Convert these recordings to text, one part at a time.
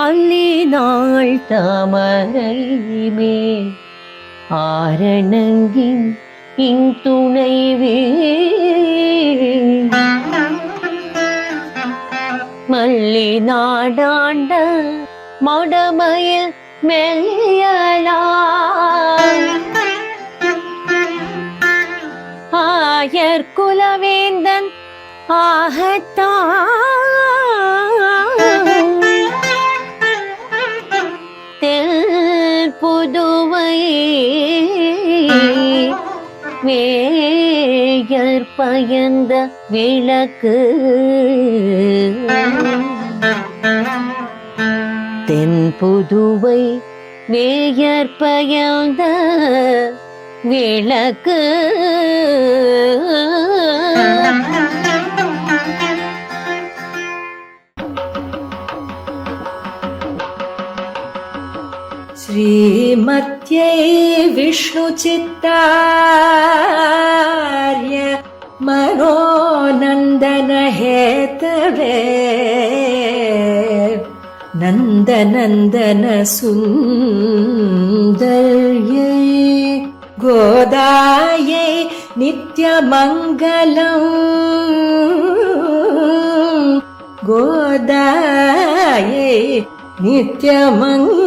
அல்லினாள் தாமரை மேல் ஆரணங்கின் இன்துணைவே மல்லி நாடாண்ட மடமயில் மெல்லியலாய் ஆயர் குலவேந்தன் ஆகத்தான் தெல் புதுவை வேயர் பயந்த விளக்கு தென் புதுவை வேயர் பயந்த விளக்கு श्रीमत्यै विष्णुचित्तार्य मनोनन्दन हेतवे नन्दनन्दन सुन्दर्यै गोदायै नित्यमङ्गलम् गोदायै நித்யமங்கலம்.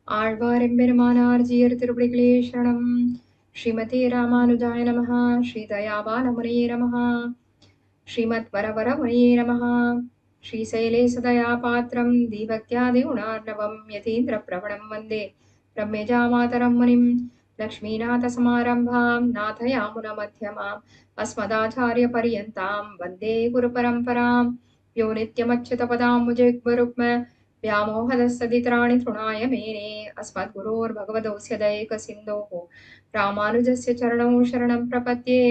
ஆழ்வாரெம்பெருமானார் ஜீயர் திருப்படிகளே சரணம். ஸ்ரீமதே ராமானுஜாய நமஹ. ஸ்ரீ தயாபாலமுனியே நமஹ. ஸ்ரீமத் வரவரமுனியே நமஹ. ஸ்ரீசைலே சதயா பாத்திரம் தீபக்தியாதி குணார்ணவம் யதீந்திர பிரவணம் வந்தே பிரம்மேஜாமாதரம் முனிம். லக்ஷ்மீநாதசமாரம்பாம் நாதயாமுனமध्यமாம் अस्मदाचार्यपर्यन्तां वन्दे गुरुपरम्पराम्. यो नित्यमच्युतपदाम्बुजयुग्मरुक्म व्यामोहदस्तदितराणि तृणाय मेने अस्मद्गुरोर्भगवतोऽस्य दयैकसिन्धोः रामानुजस्य चरणौ शरणं प्रपद्ये.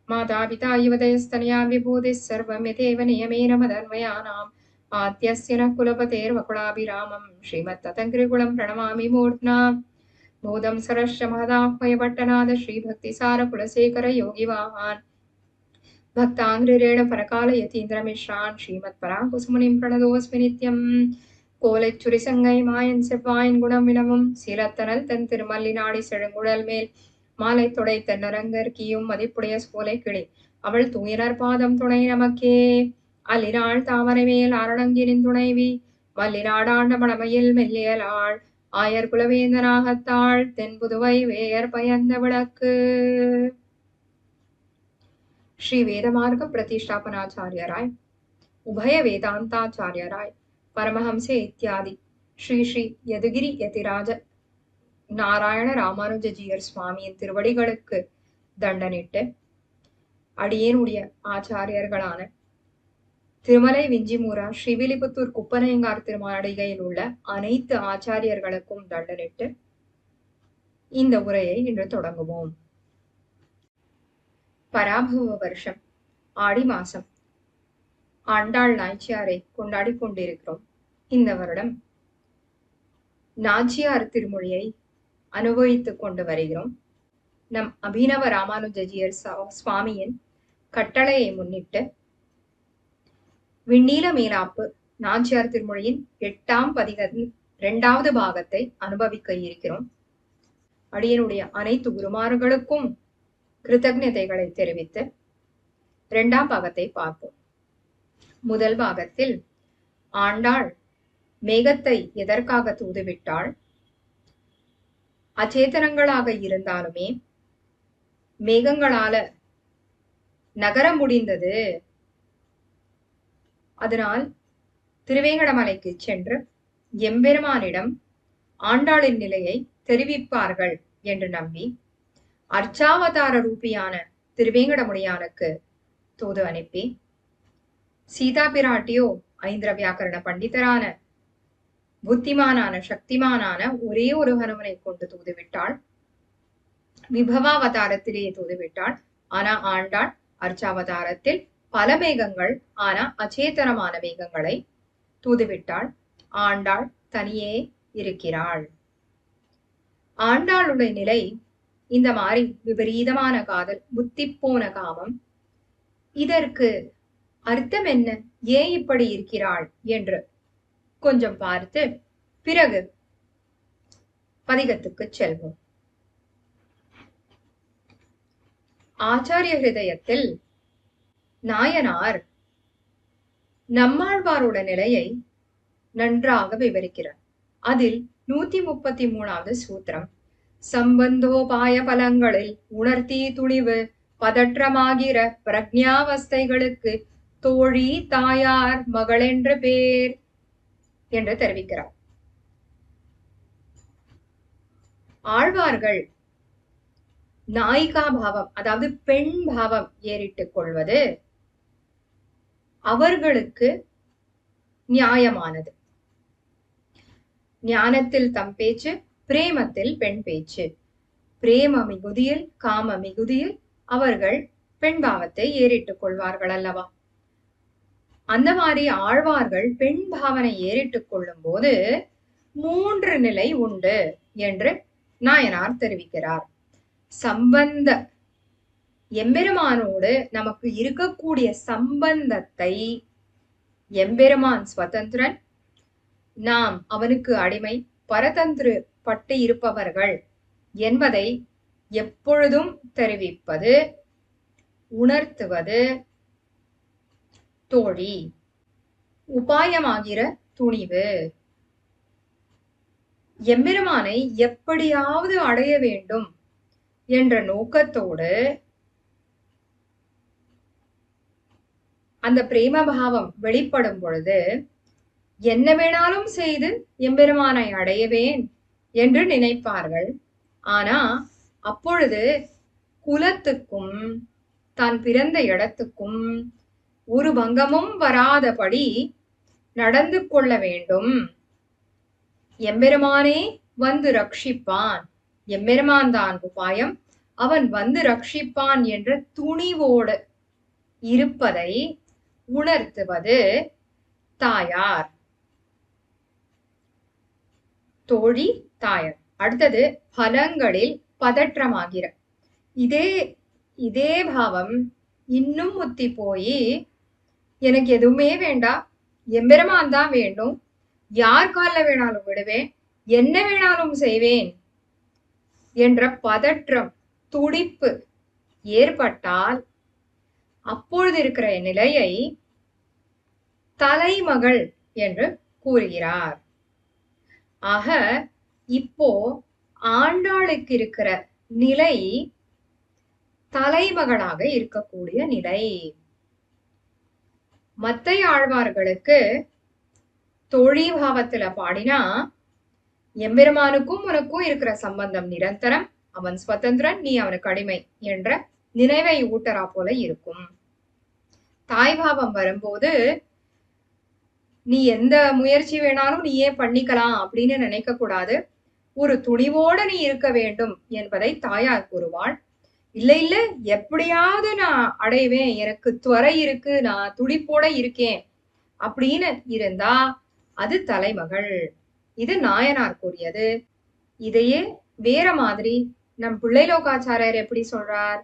मातापिता युवतयस्तनया विभूतिः सर्वं यथैव नियमेन मदन्वयानाम् आद्यस्य नः कुलपतेर्वकुलाभिरामं श्रीमत्ततङ्घ्रिकुलं प्रणमामि मूर्ध्ना. बोधं सरश्च महदाह्वयपट्टनाद श्रीभक्तिसार कुलशेखर योगिवाहान् भक्ताङ्घ्रिरेण परकाल यतीन्द्रमिश्रान् श्रीमत्पराङ्कुसुमुनिं प्रणतोऽस्मि नित्यम्. கோலைச்சுரிசங்கை மாயன் செவ்வாயின் குணம் வினவும் சீலத்தனல் தன் திருமல்லினாடி செழுங்குழல் மேல் மாலை தொடை தென்னரங்கர் கீயும் மதிப்புடைய சோலை கிளி அவள் தூயினர் பாதம் துணை நமக்கே. அல்லினாள் தாமரை மேல் அரணங்கினின் துணைவி மல்லிநாடாண்ட மடமையில் மெல்லியலாள் ஆயர் குலவேந்தனாகத்தாள் தென்புதுவை வேயர் பயந்த விளக்கு. ஸ்ரீ வேதமார்க்க பிரதிஷ்டாபனாச்சாரியராய் உபய வேதாந்தாச்சாரியராய் பரமஹம்சே இத்தியாதி ஸ்ரீ ஸ்ரீ யதுகிரி யதிராஜ நாராயண ராமானுஜஜீயர் சுவாமியின் திருவடிகளுக்கு தண்டனிட்டு அடியேனுடைய ஆச்சாரியர்களான திருமலை விஞ்சிமூரா ஸ்ரீவில்லிபுத்தூர் குப்பனையங்கார் திருமாளிகையில் உள்ள அனைத்து ஆச்சாரியர்களுக்கும் தண்டனிட்டு இந்த உரையை இன்று தொடங்குவோம். பராபவ வருஷம் ஆடி மாசம் ஆண்டாள் நாச்சியாரை கொண்டாடி கொண்டிருக்கிறோம். இந்த வருடம் நாச்சியார் திருமொழியை அனுபவித்துக் கொண்டு வருகிறோம். நம் அபிநவ ராமானுஜஜீயர் சுவாமியின் கட்டளையை முன்னிட்டு விண்ணீல மேலாப்பு நாச்சியார் திருமொழியின் 8ஆம் பதிகத்தின் 2வது பாகத்தை அனுபவிக்க இருக்கிறோம். அடியனுடைய அனைத்து குருமார்களுக்கும் கிருத்தஜதைகளை தெரிவித்து 2ஆம் பாகத்தை பார்ப்போம். முதல் பாகத்தில் ஆண்டாள் மேகத்தை எதற்காக தூதுவிட்டாள், அச்சேதனங்களாக இருந்தாலுமே மேகங்களால நகர முடிந்தது, அதனால் திருவேங்கடமலைக்கு சென்று எம்பெருமானிடம் ஆண்டாளின் நிலையை தெரிவிப்பார்கள் என்று நம்பி அர்ச்சாவதார ரூபியான திருவேங்கடமுடியானுக்கு தூது அனுப்பி சீதா பிராட்டியோ ஐந்திர வியாக்கரண பண்டிதரான புத்திமானான சக்திமானான ஒரே ஒரு ஹனுமனை கொண்டு தூதுவிட்டாள். விபவாவதாரத்திலேயே தூதுவிட்டாள். ஆனா ஆண்டாள் அர்ச்சாவதாரத்தில் பல மேகங்கள், ஆனா அச்சேதனமான மேகங்களை தூதுவிட்டாள். ஆண்டாள் தனியே இருக்கிறாள். ஆண்டாளுடைய நிலை இந்த மாதிரி விபரீதமான காதல், புத்தி போன காமம். இதற்கு அர்த்தம் என்ன? ஏன் இப்படி இருக்கிறாள் என்று கொஞ்சம் பார்த்து பிறகு பதிகத்துக்கு செல்வோம். ஆச்சாரிய ஹிருதயத்தில் நாயனார் நம்மாழ்வாரோட நிலையை நன்றாக விவரிக்கிறார். அதில் 133வது சூத்திரம், சம்பந்தோபாய பலங்களில் உணர்த்தி துணிவு பதற்றமாகிற பிரக்ஞாவஸ்தைகளுக்கு தோழி தாயார் மகளென்று பேர் என்று தெரிவிக்கிறார். ஆழ்வார்கள் நாயிகா பாவம், அதாவது பெண் பாவம் ஏறிட்டுக் கொள்வது அவர்களுக்கு நியாயமானது. ஞானத்தில் தம் பேச்சு, பிரேமத்தில் பெண் பேச்சு. பிரேம மிகுதியில், காம மிகுதியில் அவர்கள் பெண் பாவத்தை ஏறிட்டுக் கொள்வார்கள் அல்லவா? அந்த மாதிரி ஆழ்வார்கள் பெண் பாவனை ஏறிட்டுக் கொள்ளும் போது 3 நிலை உண்டு என்று நாயனார் தெரிவிக்கிறார். சம்பந்த, எம்பெருமானோடு நமக்கு இருக்கக்கூடிய சம்பந்தத்தை, எம்பெருமான் ஸ்வதந்திரன், நாம் அவனுக்கு அடிமை, பரதந்திர பட்டு இருப்பவர்கள் என்பதை எப்பொழுதும் தெரிவிப்பது, உணர்த்துவது தோழி. உபாயமாகிற துணிவு, எம்பெருமானை எப்படியாவது அடைய வேண்டும் என்ற நோக்கத்தோடு அந்த பிரேமபாவம் வெளிப்படும் பொழுது என்ன வேணாலும் செய்து எம்பெருமானை அடையவேன் என்று நினைப்பார்கள். ஆனா அப்பொழுது குலத்துக்கும் தான் பிறந்த இடத்துக்கும் ஒரு பங்கமும் வராதபடி நடந்து கொள்ள வேண்டும். எம்பெருமானே வந்து ரட்சிப்பான், எம்பெருமான் தான் உபாயம், அவன் வந்து ரட்சிப்பான் என்ற துணிவோடு இருப்பதை உணர்த்துவது தாயார், தோழி தாயார். அடுத்தது பலங்களில் பதற்றமாகிற, இதே பாவம் இன்னும் முத்தி போய் எனக்கு எதுவுமே வேண்டாம், எம்பெருமான் தான் வேண்டும், யார் கால வேணாலும் விடுவேன், என்ன வேணாலும் செய்வேன் என்ற பதற்றம், துடிப்பு ஏற்பட்டால் அப்பொழுது இருக்கிற நிலையை தலைமகள் என்று கூறுகிறார். ஆக இப்போ ஆண்டாளுக்கு இருக்கிற நிலை தலைமகளாக இருக்கக்கூடிய நிலை. மத்த ஆழ்வார்களுக்கு தோழி பாவத்துல பாடினா எம்பெருமானுக்கும் உனக்கும் இருக்கிற சம்பந்தம் நிரந்தரம், அவன் சுதந்திரன், நீ அவனுக்கு அடிமை என்ற நினைவை ஊட்டரா போல இருக்கும். தாய் பாவம் வரும்போது நீ எந்த முயற்சி வேணாலும் நீயே பண்ணிக்கலாம் அப்படின்னு நினைக்க கூடாது, ஒரு துணிவோட நீ இருக்க வேண்டும் என்பதை தாயார் கூறுவாள். இல்ல இல்ல எப்படியாவது நான் அடைவேன், எனக்கு துறை இருக்கு, நான் துடிப்போட இருக்கேன் அப்படின்னு இருந்தா அது தலைமகள். இது நாயனார் கூறியது. இதையே வேற மாதிரி நம் பிள்ளைலோகாச்சாரியர் எப்படி சொல்றார்?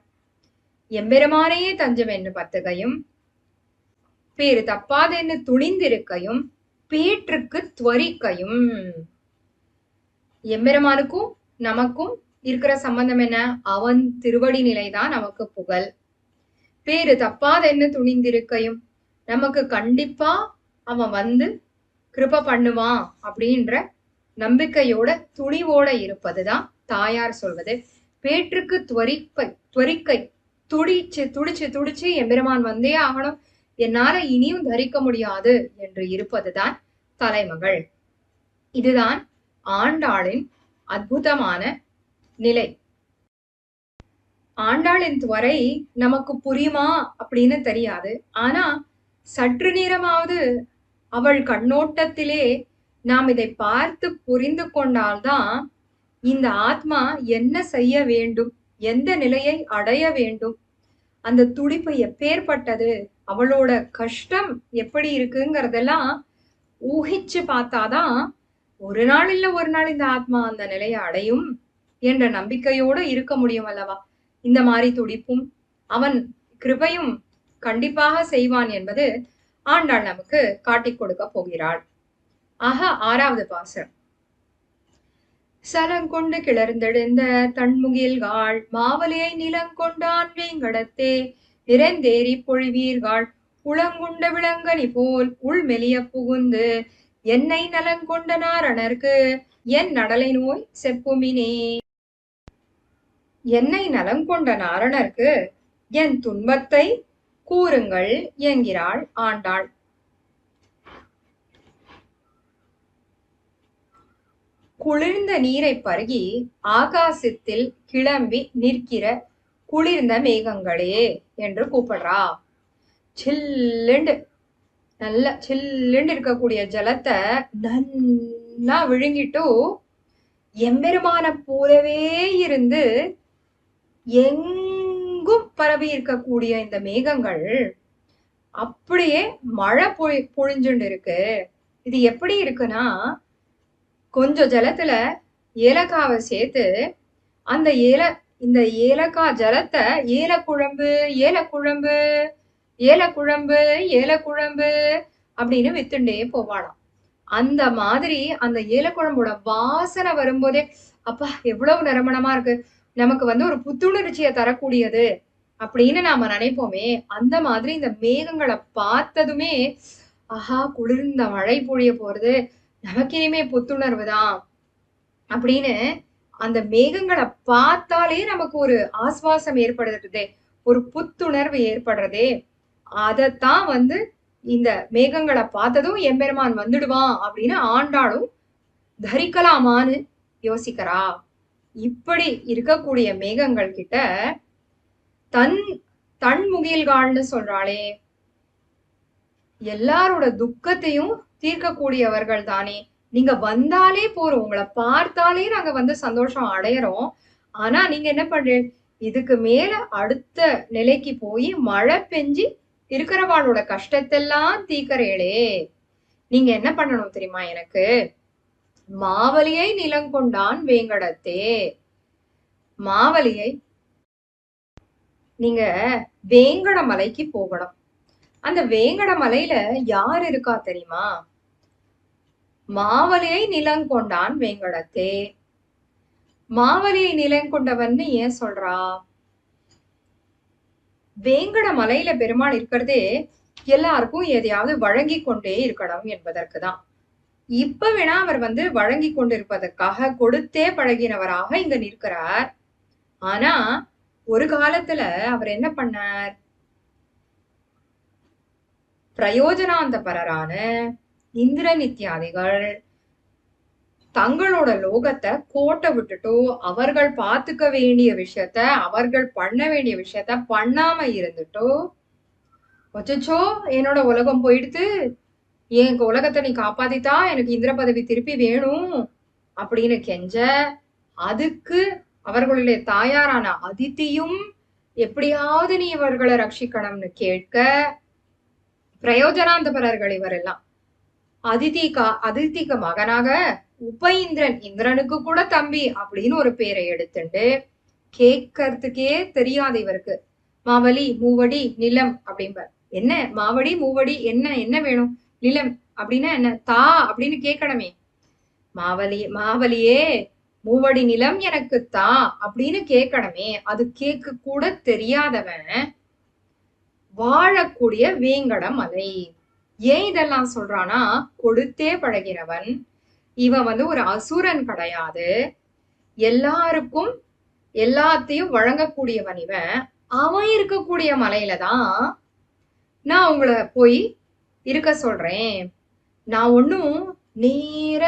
எம்பெருமானையே தஞ்சம் என்று பத்துகையும், பேரு தப்பாதென்னு துணிந்திருக்கையும், பேற்றுக்கு துவரிக்கையும். எம்பெருமானுக்கும் நமக்கும் இருக்கிற சம்பந்தம் என்ன? அவன் திருவடி நிலைதான் நமக்கு புகழ். பேரு தப்பாதென்னு துணிந்திருக்கையும், நமக்கு கண்டிப்பா அவன் வந்து கிருப பண்ணுவான் அப்படின்ற நம்பிக்கையோட துணிவோட இருப்பதுதான் தாயார் சொல்வது. பேற்றுக்கு துவரிக்கை, துடிச்சு எம்பெருமான் வந்தே ஆகணும், என்னால இனியும் தரிக்க முடியாது என்று இருப்பதுதான் தலைமகள். இதுதான் ஆண்டாளின் அற்புதமான நிலை. ஆண்டாளின் துவரை நமக்கு புரியுமா அப்படின்னு தெரியாது. ஆனா சற்று நேரமாவது அவள் கண்ணோட்டத்திலே நாம் இதை பார்த்து புரிந்து கொண்டால்தான் இந்த ஆத்மா என்ன செய்ய வேண்டும், எந்த நிலையை அடைய வேண்டும், அந்த துடிப்பு எப்பேற்பட்டது, அவளோட கஷ்டம் எப்படி இருக்குங்கிறதெல்லாம் ஊகிச்சு பார்த்தாதான் ஒரு நாள் இல்ல ஒரு நாள் இந்த ஆத்மா அந்த நிலையை அடையும் என்ற நம்பிக்கையோடு இருக்க முடியும் அல்லவா. இந்த மாதிரி துடிப்பும் அவன் கிருபையும் கண்டிப்பாக செய்வான் என்பது ஆண்டாள் நமக்கு காட்டிக் கொடுக்க போகிறாள். ஆக 6வது பாசுரம். சலங்கொண்டு கிளர்ந்தெழுந்த தன்முகில்காள் மாவலியை நிலங்கொண்டான் வேங்கடத்தே நிறைந்தேறி பொழிவீர்கள் உளங்குண்ட விளங்கனி போல் உள் மெலிய புகுந்து என்னை நலங்கொண்ட நாரணர்க்கு என் நடலை நோய் செப்புமினே. என்னை நலங்கொண்ட நாரணர்க்கு என் துன்பத்தை கூறுங்கள் என்கிறாள் ஆண்டாள். குளிர்ந்த நீரை பருகி ஆகாசத்தில் கிளம்பி நிற்கிற குளிர்ந்த மேகங்களே என்று கூப்பிடுறா. சில்லுண்டு நல்ல சில்லுண்டு இருக்கக்கூடிய ஜலத்தை நன்னா விழுங்கிட்டு எம்பெருமான போலவே இருந்து எங்கும் பரவி இருக்கக்கூடிய இந்த மேகங்கள் அப்படியே மழை பொழிஞ்சுண்டு இருக்கு. இது எப்படி இருக்குன்னா, கொஞ்சம் ஜலத்துல ஏலக்காவை சேர்த்து அந்த இந்த ஏலக்காய் ஜலத்தை ஏலக்குழம்பு ஏலக்குழம்பு ஏலக்குழம்பு ஏலக்குழம்பு அப்படின்னு வித்துண்டே போவாளாம். அந்த மாதிரி அந்த ஏலக்குழம்போட வாசனை வரும்போதே அப்பா எவ்வளவு நறுமணமா இருக்கு, நமக்கு ஒரு புத்துணர்ச்சியை தரக்கூடியது அப்படின்னு நாம நினைப்போமே. அந்த மாதிரி இந்த மேகங்களை பார்த்ததுமே ஆஹா குளிர்ந்த மழை பொழிய போறது, நமக்கு இனிமே புத்துணர்வு தான் அப்படின்னு அந்த மேகங்களை பார்த்தாலே நமக்கு ஒரு ஆஸ்வாசம் ஏற்படுறதே, ஒரு புத்துணர்வு ஏற்படுறதே. அதத்தான் இந்த மேகங்களை பார்த்ததும் எம்பெருமான் வந்துடுவான் அப்படின்னு ஆண்டாளும் தரிக்கலாமான்னு யோசிக்கிறா. இப்படி இருக்கக்கூடிய மேகங்கள் கிட்ட தன்முகில்காள்னு சொல்றாளே, எல்லாரோட துக்கத்தையும் தீர்க்கக்கூடியவர்கள் தானே. நீங்க வந்தாலே போறோம், உங்களை பார்த்தாலே நாங்க சந்தோஷம் அடையறோம். ஆனா நீங்க என்ன பண்றீங்க, இதுக்கு மேல அடுத்த நிலைக்கு போய் மழை பெஞ்சு இருக்கிறவாளோட கஷ்டத்தெல்லாம் தீக்கறேளே. நீங்க என்ன பண்ணணும் தெரியுமா, எனக்கு மாவலியை நிலங்கொண்டான் வேங்கடத்தே, மாவலியை நீங்க வேங்கட மலைக்கு போகணும். அந்த வேங்கட மலையில யார் இருக்கா தெரியுமா, மாவலியை நிலங்கொண்டான் வேங்கடத்தே. மாவலியை நிலங்கொண்டவன்னு ஏன் சொல்றா, வேங்கட மலையில பெருமாள் இருக்கிறதே எல்லாருக்கும் எதையாவது வழங்கி கொண்டே இருக்கணும் என்பதற்குதான். இப்ப வேணா அவர் வழங்கி கொண்டிருப்பதற்காக கொடுத்தே பழகினவராக இங்க நிற்கிறார். ஆனா ஒரு காலத்துல அவர் என்ன பண்ணார், பிரயோஜனாந்தபரரான இந்திர நித்யாதிகள் தங்களோட லோகத்தை கோட்டை விட்டுட்டோ அவர்கள் பார்த்துக்க வேண்டிய விஷயத்த அவர்கள் பண்ண வேண்டிய விஷயத்த பண்ணாம இருந்துட்டோ, ஒச்சோ என்னோட உலகம் போயிடுத்து, என் உலகத்தை நீ காப்பாத்தித்தா, எனக்கு இந்திர பதவி திருப்பி வேணும் அப்படின்னு கெஞ்ச, அதுக்கு அவர்களுடைய தாயாரான அதித்தியும் எப்படியாவது நீ இவர்களை ரட்சிக்கணும்னு கேட்க, பிரயோஜனாந்தபரர்கள் இவரெல்லாம் அதித்திக்கு மகனாக உபயிந்திரன், இந்திரனுக்கு கூட தம்பி அப்படின்னு ஒரு பேரை எடுத்துட்டு கேட்கறதுக்கே தெரியாது இவருக்கு. மாவலி மூவடி நிலம் அப்படிம்பார். என்ன மாவடி மூவடி, என்ன வேணும், நிலம் அப்படின்னா என்ன, தா அப்படின்னு கேட்கணுமே. மாவலியே மூவடி நிலம் எனக்கு தா அப்படின்னு கேட்கணுமே. அது கேட்க கூட தெரியாதவன் வாழக்கூடிய வேங்கட மலை. ஏன் இதெல்லாம் சொல்றானா, கொடுத்தே பழகிறவன் இவன் ஒரு அசுரன் கிடையாது, எல்லாருக்கும் எல்லாத்தையும் வழங்கக்கூடியவன் இவன். அவன் இருக்கக்கூடிய மலையில தான் நான் உங்களை போய் இருக்க சொல்றேன். நான் ஒன்னும் நேர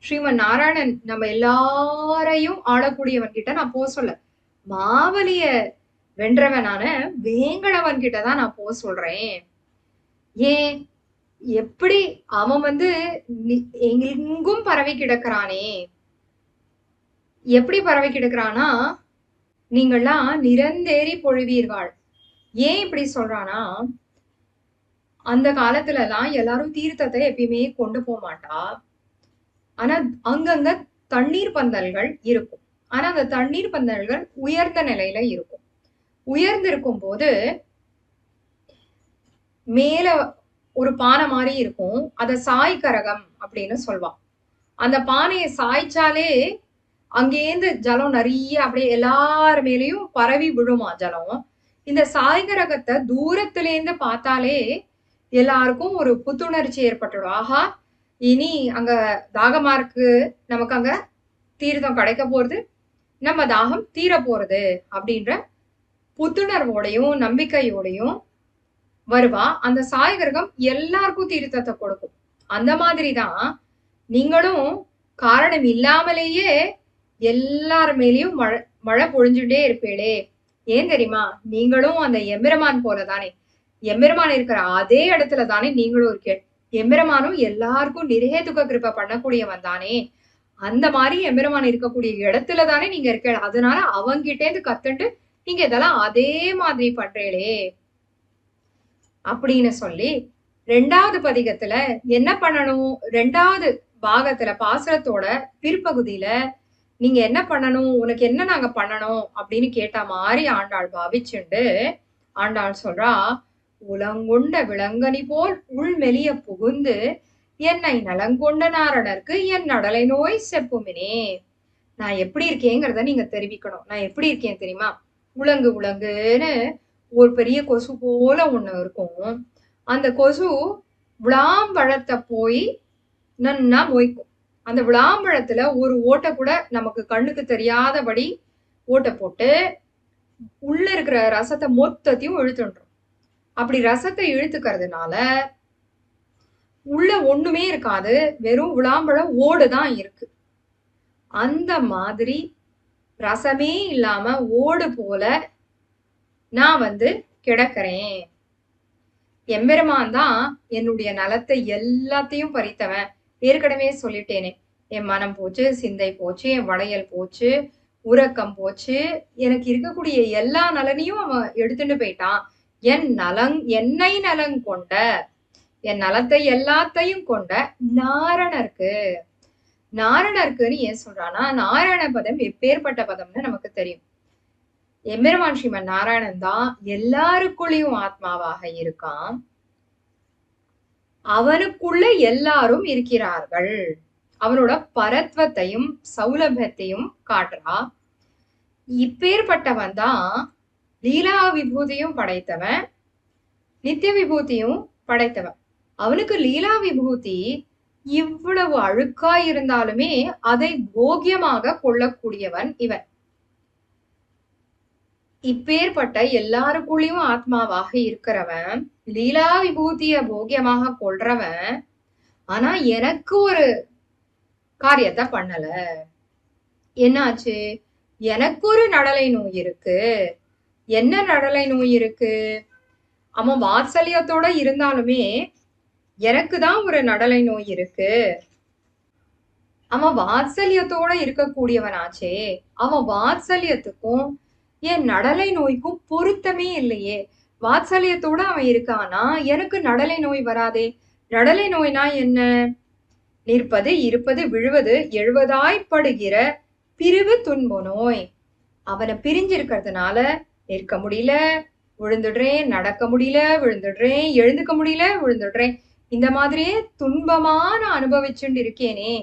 ஸ்ரீமன் நாராயணன் நம்ம எல்லாரையும் ஆளக்கூடியவன் கிட்ட நான் போக சொல்ல, மாவலிய வென்றவனான வேங்கடவன் கிட்டதான் நான் போக சொல்றேன். ஏன் எப்படி அவன் எங்கும் பரவி கிடக்கிறானே, எப்படி பரவி கிடக்கிறானா, நீங்கள்லாம் நிறந்தேறி பொழிவீர்கள். ஏன் இப்படி சொல்றானா, அந்த காலத்துல எல்லாம் எல்லாரும் தீர்த்தத்தை எப்பயுமே கொண்டு போக மாட்டா. ஆனா அங்கங்க தண்ணீர் பந்தல்கள் இருக்கும். ஆனா அந்த தண்ணீர் பந்தல்கள் உயர்ந்த நிலையில இருக்கும். உயர்ந்திருக்கும் போது மேல ஒரு பானை மாதிரி இருக்கும். அத சாய்கரகம் அப்படின்னு சொல்வான். அந்த பானையை சாய்ச்சாலே அங்கேருந்து ஜலம் நிறைய அப்படியே எல்லார் மேலேயும் பரவி விழுமா ஜலம். இந்த சாய்கரகத்தை தூரத்துல இருந்து பார்த்தாலே எல்லாருக்கும் ஒரு புத்துணர்ச்சி ஏற்பட்டுடும். ஆஹா, இனி அங்க தாகமா இருக்கு, நமக்கு அங்க தீர்த்தம் கிடைக்க போறது, நம்ம தாகம் தீர போறது அப்படின்ற புத்துணர்வோடையும் நம்பிக்கையோடையும் வருவா. அந்த சாய்கரகம் எல்லாருக்கும் தீர்த்தத்தை கொடுக்கும். அந்த மாதிரிதான் நீங்களும் காரணம் இல்லாமலேயே எல்லார் மேலேயும் மழை பொழிஞ்சுட்டே இருப்பீளே. ஏன் தெரியுமா, நீங்களும் அந்த எம்பெருமான் போலதானே, எம்பெருமான் இருக்கிற அதே இடத்துல தானே நீங்களும் இருக்கே. எம்பெருமானும் எல்லாருக்கும் நிரேதுக கிருபை பண்ணக்கூடியவன் தானே. அந்த மாதிரி எம்பெருமான் இருக்கக்கூடிய இடத்துல தானே நீங்க இருக்க. அதனால அவங்கிட்டே இருந்து கத்துட்டு நீங்க இதெல்லாம் அதே மாதிரி பண்றீங்களே அப்படின்னு சொல்லி 2வது பதிகத்துல என்ன பண்ணணும், 2வது பாகத்துல பாசுரத்தோட பிற்பகுதியில நீங்க என்ன பண்ணணும், உனக்கு என்ன நாங்க பண்ணணும் அப்படின்னு கேட்ட மாதிரி ஆண்டாள் பாவிச்சுண்டு ஆண்டாள் சொல்றா, உலங்கொண்ட விலங்கனி போல் உள்மெலிய புகுந்து என்னை நலங்கொண்ட நாரணருக்கு என் நடலை நோய் செப்புமினே. நான் எப்படி இருக்கேங்கிறத நீங்க தெரிவிக்கணும். நான் எப்படி இருக்கேன் தெரியுமா, உலங்கு உலங்குன்னு ஒரு பெரிய கொசு போல ஒண்ணு இருக்கும். அந்த கொசு விளாம்பழத்தை போய் நன்னா மொய்க்கும். அந்த விளாம்பழத்துல ஒரு ஓட்டை கூட நமக்கு கண்ணுக்கு தெரியாதபடி ஓட்டை போட்டு உள்ள இருக்கிற ரசத்தை மொத்தத்தையும் இழுத்துன்றோம். அப்படி ரசத்தை இழுத்துக்கிறதுனால உள்ள ஒண்ணுமே இருக்காது, வெறும் விளாம்பழம் ஓடுதான் இருக்கு. அந்த மாதிரி ரசமே இல்லாம ஓடு போல நான் கிடக்கிறேன். எம்பெருமான் தான் என்னுடைய நலத்தை எல்லாத்தையும் பறித்தவன். ஏற்கனவே சொல்லிட்டேனே, என் மனம் போச்சு, சிந்தை போச்சு, என் வளையல் போச்சு, உறக்கம் போச்சு, எனக்கு இருக்கக்கூடிய எல்லா நலனையும் அவன் எடுத்துட்டு போயிட்டான். என்னை நலங் கொண்ட, என் நலத்தை எல்லாத்தையும் கொண்ட நாரணருக்குன்னு ஏன் சொல்றானா, நாராயண பதம் எப்பேற்பட்ட பதம்னு நமக்கு தெரியும். எம்பெருமான் ஸ்ரீமன் நாராயணன் தான் எல்லாருக்குள்ளேயும் ஆத்மாவாக இருக்கான். அவனுக்குள்ள எல்லாரும் இருக்கிறார்கள். அவனோட பரத்வத்தையும் சௌலபியத்தையும் காட்டுறா. இப்பேற்பட்டவன் தான் லீலா விபூதியும் படைத்தவன், நித்திய விபூதியும் படைத்தவன். அவனுக்கு லீலா விபூதி இவ்வளவு அழுக்காய் இருந்தாலுமே அதை போகியமாக கொள்ளக்கூடியவன் இவன். இப்பேற்பட்ட எல்லாருக்குள்ளயும் ஆத்மாவாக இருக்கிறவன், லீலா விபூதிய போகியமாக கொள்றவன். ஆனா எனக்கு ஒரு காரியத்தை பண்ணல. என்னாச்சு, எனக்கு ஒரு நடலை நோய் இருக்கு. என்ன நடலை நோய் இருக்கு, அவன் வாத்சல்யத்தோட இருந்தாலுமே எனக்கு தான் ஒரு நடலை நோய் இருக்கு. அவன் வாத்சல்யத்தோட இருக்கக்கூடியவனாச்சே, அவன் வாத்சல்யத்துக்கும் என் நடலை நோய்க்கும் பொருத்தமே இல்லையே. வாத்சல்யத்தோட அவன் இருக்கானா, எனக்கு நடலை நோய் வராதே. நடலை நோய்னா என்ன, நிற்பது இருப்பது விழுவது எழுவதாய்ப்படுகிற பிரிவு துன்ப நோய். அவனை பிரிஞ்சிருக்கிறதுனால நிற்க முடியல, விழுந்துடுறேன், நடக்க முடியல, விழுந்துடுறேன், எழுந்துக்க முடியல, விழுந்துடுறேன். இந்த மாதிரியே துன்பமா நான் அனுபவிச்சுட்டு இருக்கேனே.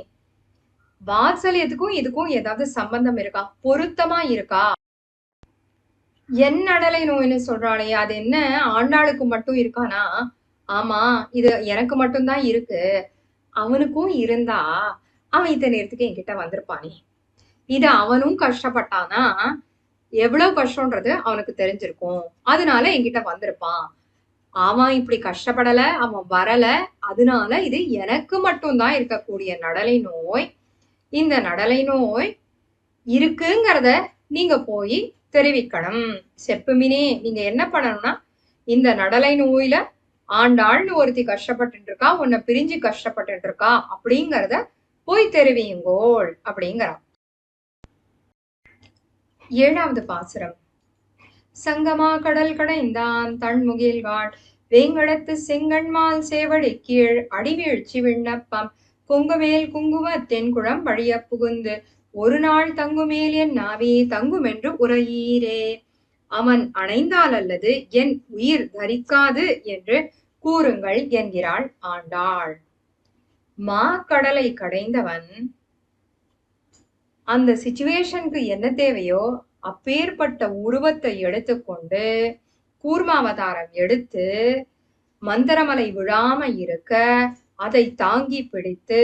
வாத்சல்யத்துக்கும் இதுக்கும் ஏதாவது சம்பந்தம் இருக்கா, பொருத்தமா இருக்கா? என் நடலை நோய்னு சொல்றாளே, அது என்ன ஆண்டாளுக்கு மட்டும் இருக்கானா? ஆமா, இது எனக்கு மட்டும்தான் இருக்கு. அவனுக்கும் இருந்தா அவன் இத்தனை நேரத்துக்கு என்கிட்ட வந்திருப்பானே. இது அவனும் கஷ்டப்பட்டானா எவ்வளவு கஷ்டம்ன்றது அவனுக்கு தெரிஞ்சிருக்கும். அதனால என்கிட்ட வந்திருப்பான். அவன் இப்படி கஷ்டப்படல, அவன் வரல. அதனால இது எனக்கு மட்டும்தான் இருக்கக்கூடிய நடலை நோய். இந்த நடலை நோய் இருக்குங்கிறத நீங்க போய் தெரிவிக்கணும். செப்புமினே, நீங்க என்ன பண்ணணும்னா, இந்த நடலை நோயில ஆண்டாள்னு ஒருத்தி கஷ்டப்பட்டு இருக்கா, உன்னை பிரிஞ்சு கஷ்டப்பட்டு இருக்கா அப்படிங்கறத போய் தெரிவியுங்கோள் அப்படிங்கிறா. 7வது பாசுரம். சங்கமா கடல் கடைந்தான் தன்முகில்காட் வேங்கடத்து செங்கண்மால் சேவடி கீழ் அடிவீழ்ச்சி விண்ணப்பம் கொங்குமேல் குங்கும தென்குழம் வழிய புகுந்து ஒரு நாள் தங்குமேல் என் நாவே தங்குமென்று உரையீரே. அவன் அணைந்தால் அல்லது என் உயிர் தரிக்காது என்று கூறுங்கள் என்கிறாள் ஆண்டாள். மா கடலை கடைந்தவன் அந்த சிச்சுவேஷனுக்கு என்ன தேவையோ அப்பேற்பட்ட உருவத்தை எடுத்துக்கொண்டு கூர்மாவதாரம் எடுத்து மந்திரமலை விழாம இருக்க அதை தாங்கி பிடித்து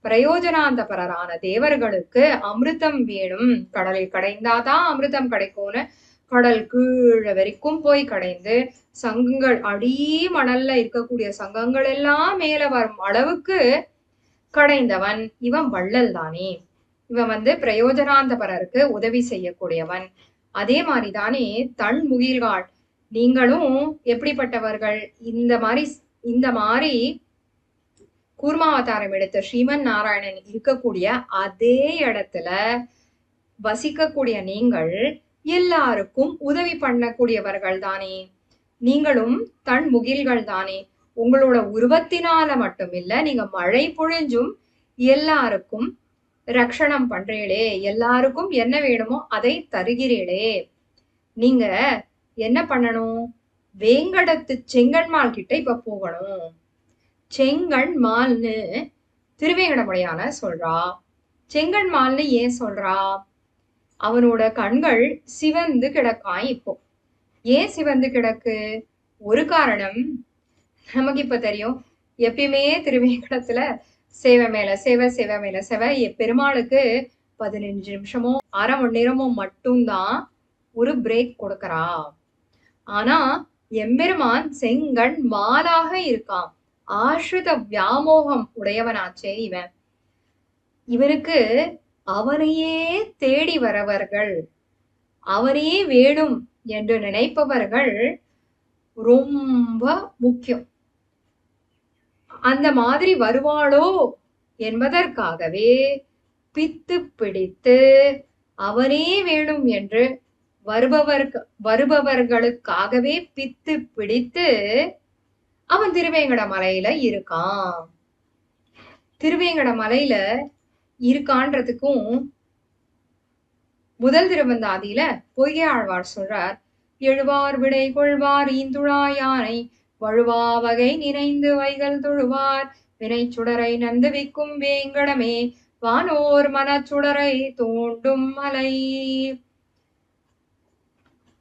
பிரயோஜனாந்தபரரான தேவர்களுக்கு அமிர்தம் வேணும், கடலை கடைந்தாதான் அமிர்தம் கிடைக்கும்னு கடல் கீழ வரைக்கும் போய் கடைந்து சங்கங்கள் அடி மணல்ல இருக்கக்கூடிய சங்கங்கள் எல்லாம் மேல வரும் அளவுக்கு கடைந்தவன். இவன் வள்ளல் தானே, இவன் பிரயோஜனாந்தபரருக்கு உதவி செய்யக்கூடியவன். அதே மாதிரிதானே தன் முகில்காட் நீங்களும் எப்படிப்பட்டவர்கள், இந்த மாதிரி கூர்மாவதாரம் எடுத்த ஸ்ரீமன் நாராயணன் இருக்கக்கூடிய அதே இடத்துல வசிக்கக்கூடிய நீங்கள் எல்லாருக்கும் உதவி பண்ணக்கூடியவர்கள் தானே. நீங்களும் தன் முகில்கள் தானே. உங்களோட உருவத்தினால மட்டும் இல்ல, நீங்க மழை பொழிஞ்சும் எல்லாருக்கும் ரக்ஷணம் பண்றீளே, எல்லாருக்கும் என்ன வேணுமோ அதை தருகிறீளே. நீங்க என்ன பண்ணணும், வேங்கடத்து செங்கண்மால் கிட்ட இப்ப போகணும். செங்கண்மால்னு திருவேங்கடமுடையான சொல்றா. செங்கண்மால்னு ஏன் சொல்றா, அவனோட கண்கள் சிவந்து கிடக்காய். இப்போ ஏன் சிவந்து கிடக்கு, ஒரு காரணம் நமக்கு இப்ப தெரியும். எப்பயுமே திருவேங்கடத்துல சேவை மேல சேவை, சேவை மேல சேவை. பெருமாளுக்கு 15 நிமிஷமோ 1/2 மணி நேரமோ மட்டும்தான் ஒரு பிரேக் கொடுக்கறா. ஆனா எம்பெருமான் செங்கண் மாலாக இருக்கான். ஆஸ்ரித வியாமோகம் உடையவனாச்சே இவன். இவனுக்கு அவனையே தேடி வரவர்கள், அவனையே வேணும் என்று நினைப்பவர்கள் ரொம்ப முக்கியம். அந்த மாதிரி வருவாளோ என்பதற்காகவே பித்து பிடித்து அவனே வேணும் என்று வருபவர்களுக்காகவே பித்து பிடித்து அவன் திருவேங்கட மலையில இருக்கான். திருவேங்கட மலையில இருக்கான்றதுக்கும் முதல் திருவந்தாதியில பொய்கை ஆழ்வார் சொல்றார், எழுவார் விடை கொள்வார் ஈந்துழாயானை வழுவா வகை நினைந்து வைகள் தொழுவார் வினை சுடரை நந்துவிக்கும் வேங்கடமே வானோர் மனச்சுடரை தோண்டும் மலை.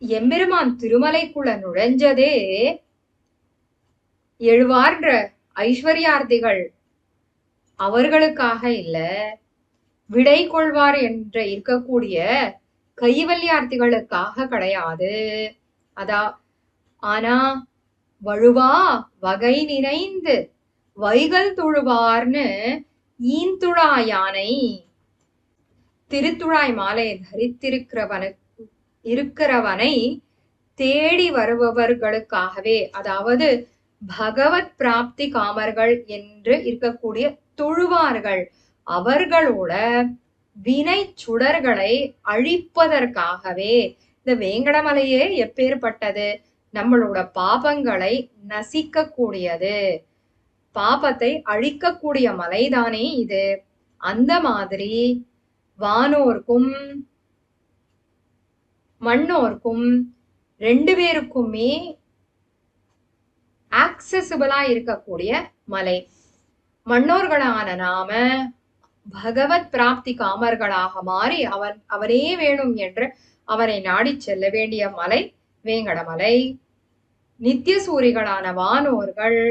எம்பெருமான் திருமலைக்குள்ள நுழைஞ்சதே எழுவார்ன்ற ஐஸ்வர்யார்த்திகள் அவர்களுக்காக இல்ல, விடை கொள்வார் என்று இருக்கக்கூடிய கைவல்யார்த்திகளுக்காக கிடையாது. ஆனா வழுவா வகை நினைந்து வைகள் தொழுவார்னு ஈந்துழா யானை திருத்துழாய் மாலை இருக்கிறவனை தேடி வருபவர்களுக்காகவே, அதாவது பகவத் பிராப்தி காமர்கள் என்று இருக்கக்கூடிய தொழுவார்கள், அவர்களோட வினை சுடர்களை அழிப்பதற்காகவே. இந்த வேங்கடமலையே எப்பேற்பட்டது, நம்மளோட பாபங்களை நசிக்க கூடியது, பாபத்தை அழிக்கக்கூடிய மலைதானே இது. அந்த மாதிரி வானோர்க்கும் மண்ணோர்க்கும் 2 பேருக்குமே ஆக்சசிபிளா இருக்கக்கூடிய மலை. மன்னோர்களான நாம பகவத் பிராப்தி காமர்களாக மாறி அவரே வேணும் என்று அவரை நாடி செல்ல வேண்டிய மலை வேங்கடமலை. நித்திய சூரிகளான வானோர்கள்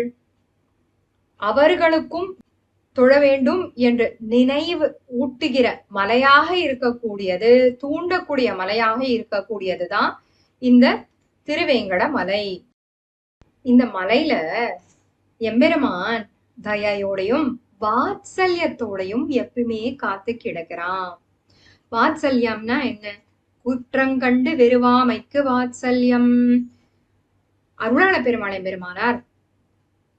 அவர்களுக்கும் தொழ வேண்டும் என்று நினைவு ஊட்டுகிற மலையாக இருக்கக்கூடியது, தூண்டக்கூடிய மலையாக இருக்கக்கூடியதுதான் இந்த திருவேங்கட மலை. இந்த மலையில எம்பெருமான் தயையோடையும் வாத்சல்யத்தோடையும் எப்பவுமே காத்து கிடக்கிறான். வாத்சல்யம்னா என்ன, குற்றங்கண்டு வெறுவாமைக்கு வாத்சல்யம். அருளாள பெருமாள் எம்பெருமானார்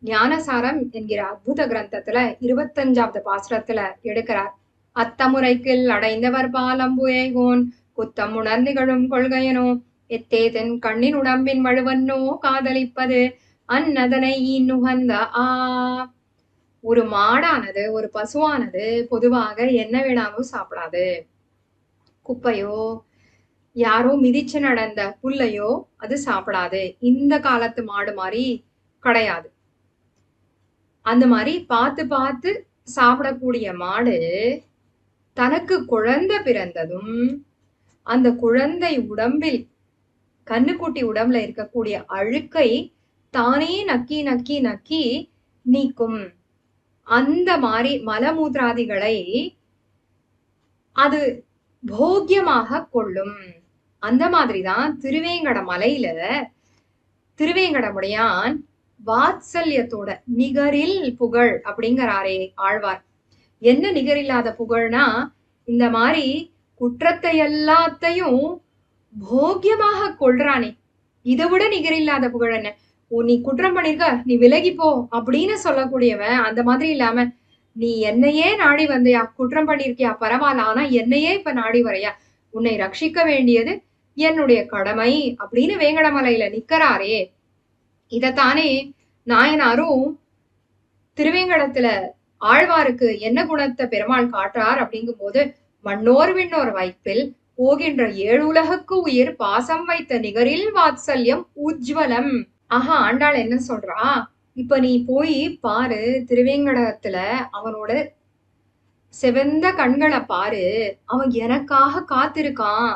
ஞானசாரம் என்கிற அற்புத கிரந்தத்துல 25வது பாசுரத்துல எடுக்கிறார். அத்தமுறைக்கில் அடைந்தவர் பாலம்புயைகோன் குத்தம் உணர்ந்திகழும் கொள்கையனோ எத்தேதன் கண்ணின் உடம்பின் வழுவன்னோ காதலிப்பது அந்நதனை நுகந்த ஆ. ஒரு மாடானது, ஒரு பசுவானது பொதுவாக என்ன வேணாலும் சாப்பிடாது. குப்பையோ யாரோ மிதிச்சு நடந்த புல்லையோ அது சாப்பிடாது. இந்த காலத்து மாடு மாதிரி கிடையாது. அந்த மாதிரி பார்த்து பார்த்து சாப்பிடக்கூடிய மாடு தனக்கு குழந்தை பிறந்ததும் அந்த குழந்தை உடம்பில், கண்ணுக்குட்டி உடம்புல இருக்கக்கூடிய அழுக்கை தானே நக்கி நக்கி நக்கி நீக்கும். அந்த மாதிரி மலமூத்ராதிகளை அது போக்கியமாக கொள்ளும். அந்த மாதிரிதான் திருவேங்கட மலையில திருவேங்கடமுடையான் வாத்சல்யத்தோட நிகரில் புகழ் அப்படிங்கிறாரே ஆழ்வார். என்ன நிகரில்லாத புகழ்னா, இந்த மாதிரி குற்றத்தை எல்லாத்தையும் போக்கியமாக கொள்றானே, இதை விட நிகரில்லாத புகழ் என்ன? நீ குற்றம் பண்ணிருக்க, நீ விலகிப்போ அப்படின்னு சொல்லக்கூடியவன். அந்த மாதிரி இல்லாம, நீ என்னையே நாடி வந்தியா, குற்றம் பண்ணிருக்கியா பரவாயில்ல, ஆனா என்னையே இப்ப நாடி வரையா, உன்னை ரட்சிக்க வேண்டியது என்னுடைய கடமை அப்படின்னு வேங்கடமலையில நிக்கிறாரே. இதத்தானே நாயனாரும் திருவேங்கடத்துல ஆழ்வாருக்கு என்ன குணத்தை பெருமாள் காட்டுறார் அப்படிங்கும் போது, மண்ணோர் விண்ணோர் வைப்பில் போகின்ற 7 உலகுக்கு உயிர் பாசம் வைத்த நிகரில் வாத்சல்யம் உஜ்வலம். ஆஹா, ஆண்டாள் என்ன சொல்றா, இப்ப நீ போய் பாரு, திருவேங்கடத்துல அவனோட செவந்த கண்களை பாரு, அவன் எனக்காக காத்திருக்கான்,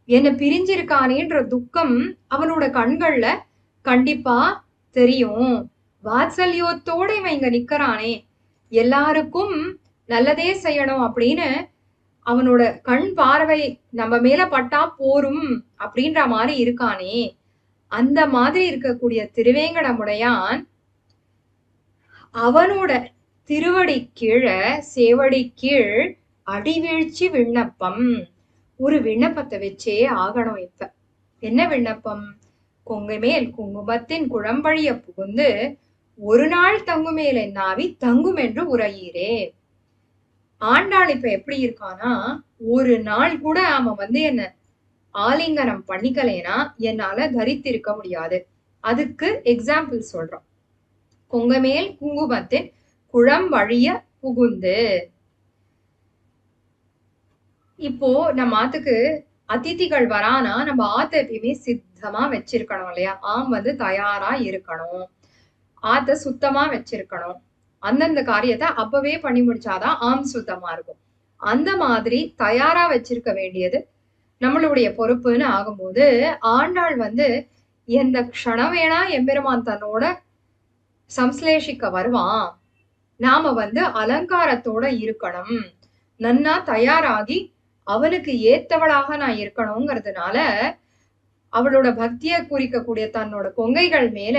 என்ன பிரிஞ்சிருக்கானேன்ற துக்கம் அவனோட கண்கள்ல கண்டிப்பா தெரியும். வாத்சல்யத்தோட இவன் இங்க நிக்கிறானே, எல்லாருக்கும் நல்லதே செய்யணும் அப்படின்னு அவனோட கண் பார்வை நம்ம மேல பட்டா போரும் அப்படின்ற மாதிரி இருக்கானே. அந்த மாதிரி இருக்கக்கூடிய திருவேங்கடமுடையான் அவனோட திருவடி கீழே சேவடி கீழ் அடிவீழ்ச்சி விண்ணப்பம், ஒரு விண்ணப்பத்தை வச்சே ஆகணும். இப்ப என்ன விண்ணப்பம்? கொங்கை மேல் குங்குமத்தின் குழம்பழிய புகுந்து ஒரு நாள் தங்குமேல் என்னாவி தங்கும் என்று உரையீரே. ஆண்டாள் இப்ப எப்படி இருக்கானா, ஒரு நாள் கூட அவன் என்ன ஆலிங்கனம் பண்ணிக்கலேனா என்னால தரித்திருக்க முடியாது. அதுக்கு எக்ஸாம்பிள் சொல்றோம். கொங்கமேல் குங்குமத்தின் குழம்பழிய புகுந்து. இப்போ நம்ம ஆத்துக்கு அதிதிகள் வரானா நம்ம ஆத்த எப்பயுமே சித்தமா வச்சிருக்கணும் இல்லையா? ஆம் தயாரா இருக்கணும், ஆத்த சுத்தமா வச்சிருக்கணும். அந்தந்த காரியத்தை அப்பவே பண்ணி முடிச்சாதான் ஆம் சுத்தமா இருக்கும். அந்த மாதிரி தயாரா வச்சிருக்க வேண்டியது நம்மளுடைய பொறுப்புன்னு ஆகும்போது, ஆண்டாள் எந்த க்ஷணம் வேணா எம்பெருமான் தன்னோட சம்ஸ்லேஷிக்க வருவான், நாம அலங்காரத்தோட இருக்கணும், நன்னா தயாராகி அவனுக்கு ஏத்தவளாக நான் இருக்கணுங்கிறதுனால அவளோட பக்திய குறிக்கக்கூடிய தன்னோட கொங்கைகள் மேல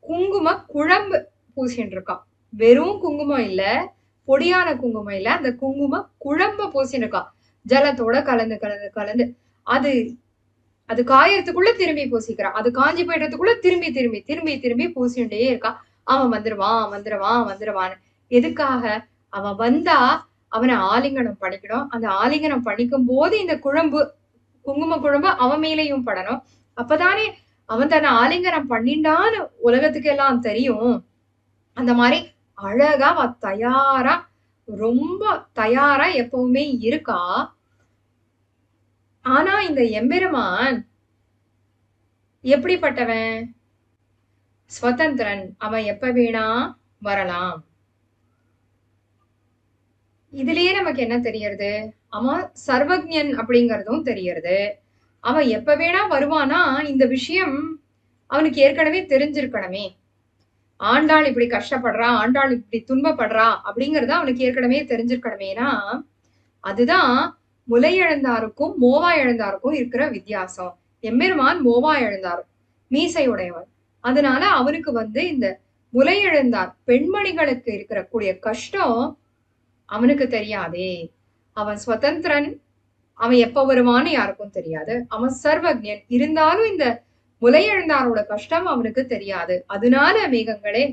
குங்கும குழம்பு பூசின்னு இருக்கான். வெறும் குங்குமம் இல்ல, பொடியான குங்குமம் இல்ல, அந்த குங்கும குழம்ப பூசின்னு இருக்கான். ஜலத்தோட கலந்து கலந்து கலந்து அது அது காயறதுக்குள்ள திரும்பி பூசிக்கிறான். அது காஞ்சி போயிடுறதுக்குள்ள திரும்பி திரும்பி திரும்பி திரும்பி பூசிண்டே இருக்கான். அவன் வந்துருவான்னு. எதுக்காக? அவன் வந்தா அவனை ஆலிங்கனம் பண்ணிக்கணும். அந்த ஆலிங்கனம் பண்ணிக்கும் போது இந்த குழம்பு, குங்கும குழம்பு அவன் மேலையும் படணும். அப்பதானே அவன் தன்னை ஆலிங்கனம் பண்ணிண்டான்னு உலகத்துக்கு எல்லாம் தெரியும். அந்த மாதிரி அழகா தயாரா, ரொம்ப தயாரா எப்பவுமே இருக்கா. ஆனா இந்த எம்பெருமான் எப்படிப்பட்டவன்? ஸ்வதந்திரன். அவன் எப்ப வேணா வரலாம். இதுலயே நமக்கு என்ன தெரியறது? அவன் சர்வஜன் அப்படிங்கறதும் தெரியறது. அவன் எப்ப வேணா வருவானா, இந்த விஷயம் அவனுக்கு ஏற்கனவே தெரிஞ்சிருக்கணுமே. ஆண்டாள் இப்படி கஷ்டப்படுறா, ஆண்டாள் இப்படி துன்பப்படுறா அப்படிங்கறத அவனுக்கு ஏற்கனவே தெரிஞ்சிருக்கணுமேனா, அதுதான் முலை எழுந்தாருக்கும் மோவா எழுந்தாருக்கும் இருக்கிற வித்தியாசம். எம்பெருமான் மோவா எழுந்தார், மீசையுடையவன். அதனால அவனுக்கு இந்த முலை எழுந்தார் பெண்மணிகளுக்கு இருக்கிற கூடிய கஷ்டம் அவனுக்கு தெரியாதே. அவன் சுதந்திரன், அவன் எப்ப வருவான்னு யாருக்கும் தெரியாது. அவன் சர்வஜன். இருந்தாலும் இந்த முலையெழுந்தாரோட கஷ்டம் அவனுக்கு தெரியாது. அதனால மேகங்களே,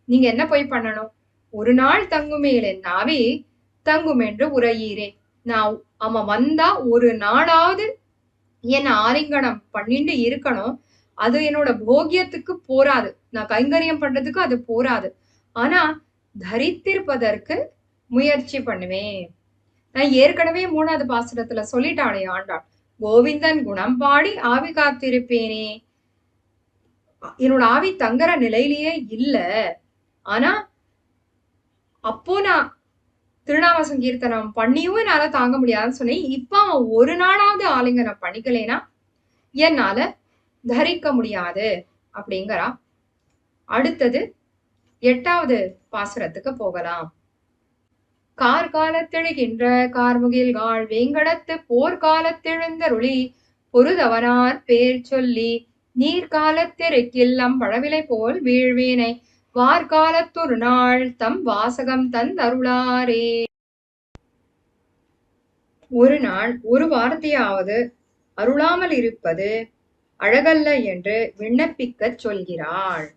நீங்க என்ன போய் பண்ணணும்? ஒரு நாள் தங்குமேல் என் நாவே தங்கும் என்று உரையீரே. நான் அவன் வந்தா ஒரு நாளாவது என்ன ஆலிங்கனம் பண்ணிட்டு இருக்கணும். அது என்னோட போகியத்துக்கு போராது, நான் கைங்கரியம் பண்றதுக்கு அது போராது. ஆனா தரித்திருப்பதற்கு முயற்சி பண்ணுவேன். நான் ஏற்கனவே 3வது பாசுரத்துல சொல்லிட்டாளே ஆண்டாள், கோவிந்தன் குணம் பாடி ஆவி காத்திருப்பேனே. என்னோட ஆவி தங்குற நிலையிலேயே இல்ல. ஆனா அப்போ நான் திருநாம சங்கீர்த்தனம் பண்ணியும் என்னால தாங்க முடியாதுன்னு சொன்னேன். இப்ப அவன் ஒரு நாளாவது ஆலிங்கனம் பண்ணிக்கலைனா என்னால தரிக்க முடியாது அப்படிங்கிறா. அடுத்தது 8வது பாசுரத்துக்கு போகலாம். கார்காலத்தெழுகின்ற கார்முகில்காள் வேங்கடத்து போர்க்காலத்தெழுந்தருளி பொருதவனார் பேர் சொல்லி நீர்காலத்தெருக்கில்லம் பழவிலை போல் வீழ்வேனை வார்காலத்தொரு நாள் தம் வாசகம் தந்தருளாரே. ஒரு நாள் ஒரு வார்த்தையாவது அருளாமல் இருப்பது அழகல்ல என்று விண்ணப்பிக்கச் சொல்கிறாள்.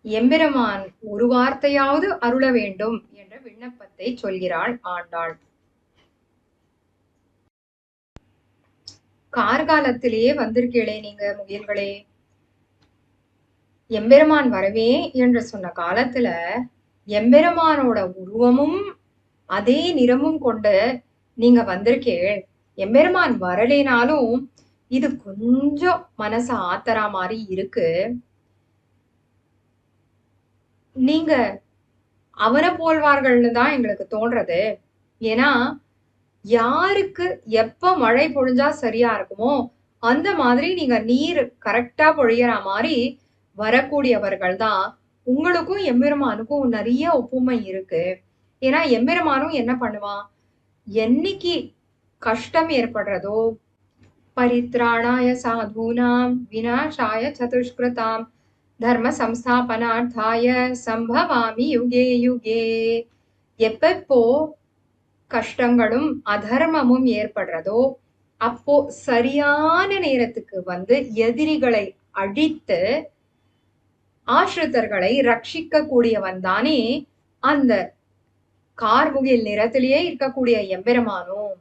எம்பெருமான் ஒரு வார்த்தையாவது அருள வேண்டும் என்ற விண்ணப்பத்தை சொல்கிறாள் ஆண்டாள். கார்காலத்திலேயே வந்திருக்கீளே நீங்க முகில்களே, எம்பெருமான் வரவே என்று சொன்ன காலத்துல எம்பெருமானோட உருவமும் அதே நிறமும் கொண்டு நீங்க வந்திருக்கீள். எம்பெருமான் வரலேனாலும் இது கொஞ்சம் மனச ஆத்தரா மாதிரி இருக்கு. நீங்க அவனை போல்வார்கள்னு தான் எங்களுக்கு தோன்றது. ஏன்னா யாருக்கு எப்ப மழை பொழிஞ்சா சரியா இருக்குமோ அந்த மாதிரி நீங்க நீர் கரெக்டா பொழியற மாதிரி வரக்கூடியவர்கள் தான். உங்களுக்கும் எம்பெருமானுக்கும் நிறைய ஒப்புமை இருக்கு. ஏன்னா எம்பெருமானும் என்ன பண்ணுவான், என்னைக்கு கஷ்டம் ஏற்படுறதோ பரித்ராணாய சாதூனாம் விநாசாய சதுஷ்கிருதாம் தர்ம சம்ஸ்தாபனார்த்தாய சம்பவாமி யுகே யுகே. எப்போ கஷ்டங்களும் அதர்மமும் ஏற்படுறதோ அப்போ சரியான நேரத்துக்கு வந்து எதிரிகளை அழித்து ஆசிரித்தர்களை ரட்சிக்க கூடியவன் தானே அந்த கார்முகில் நிறத்திலேயே இருக்கக்கூடிய எம்பெருமானும்.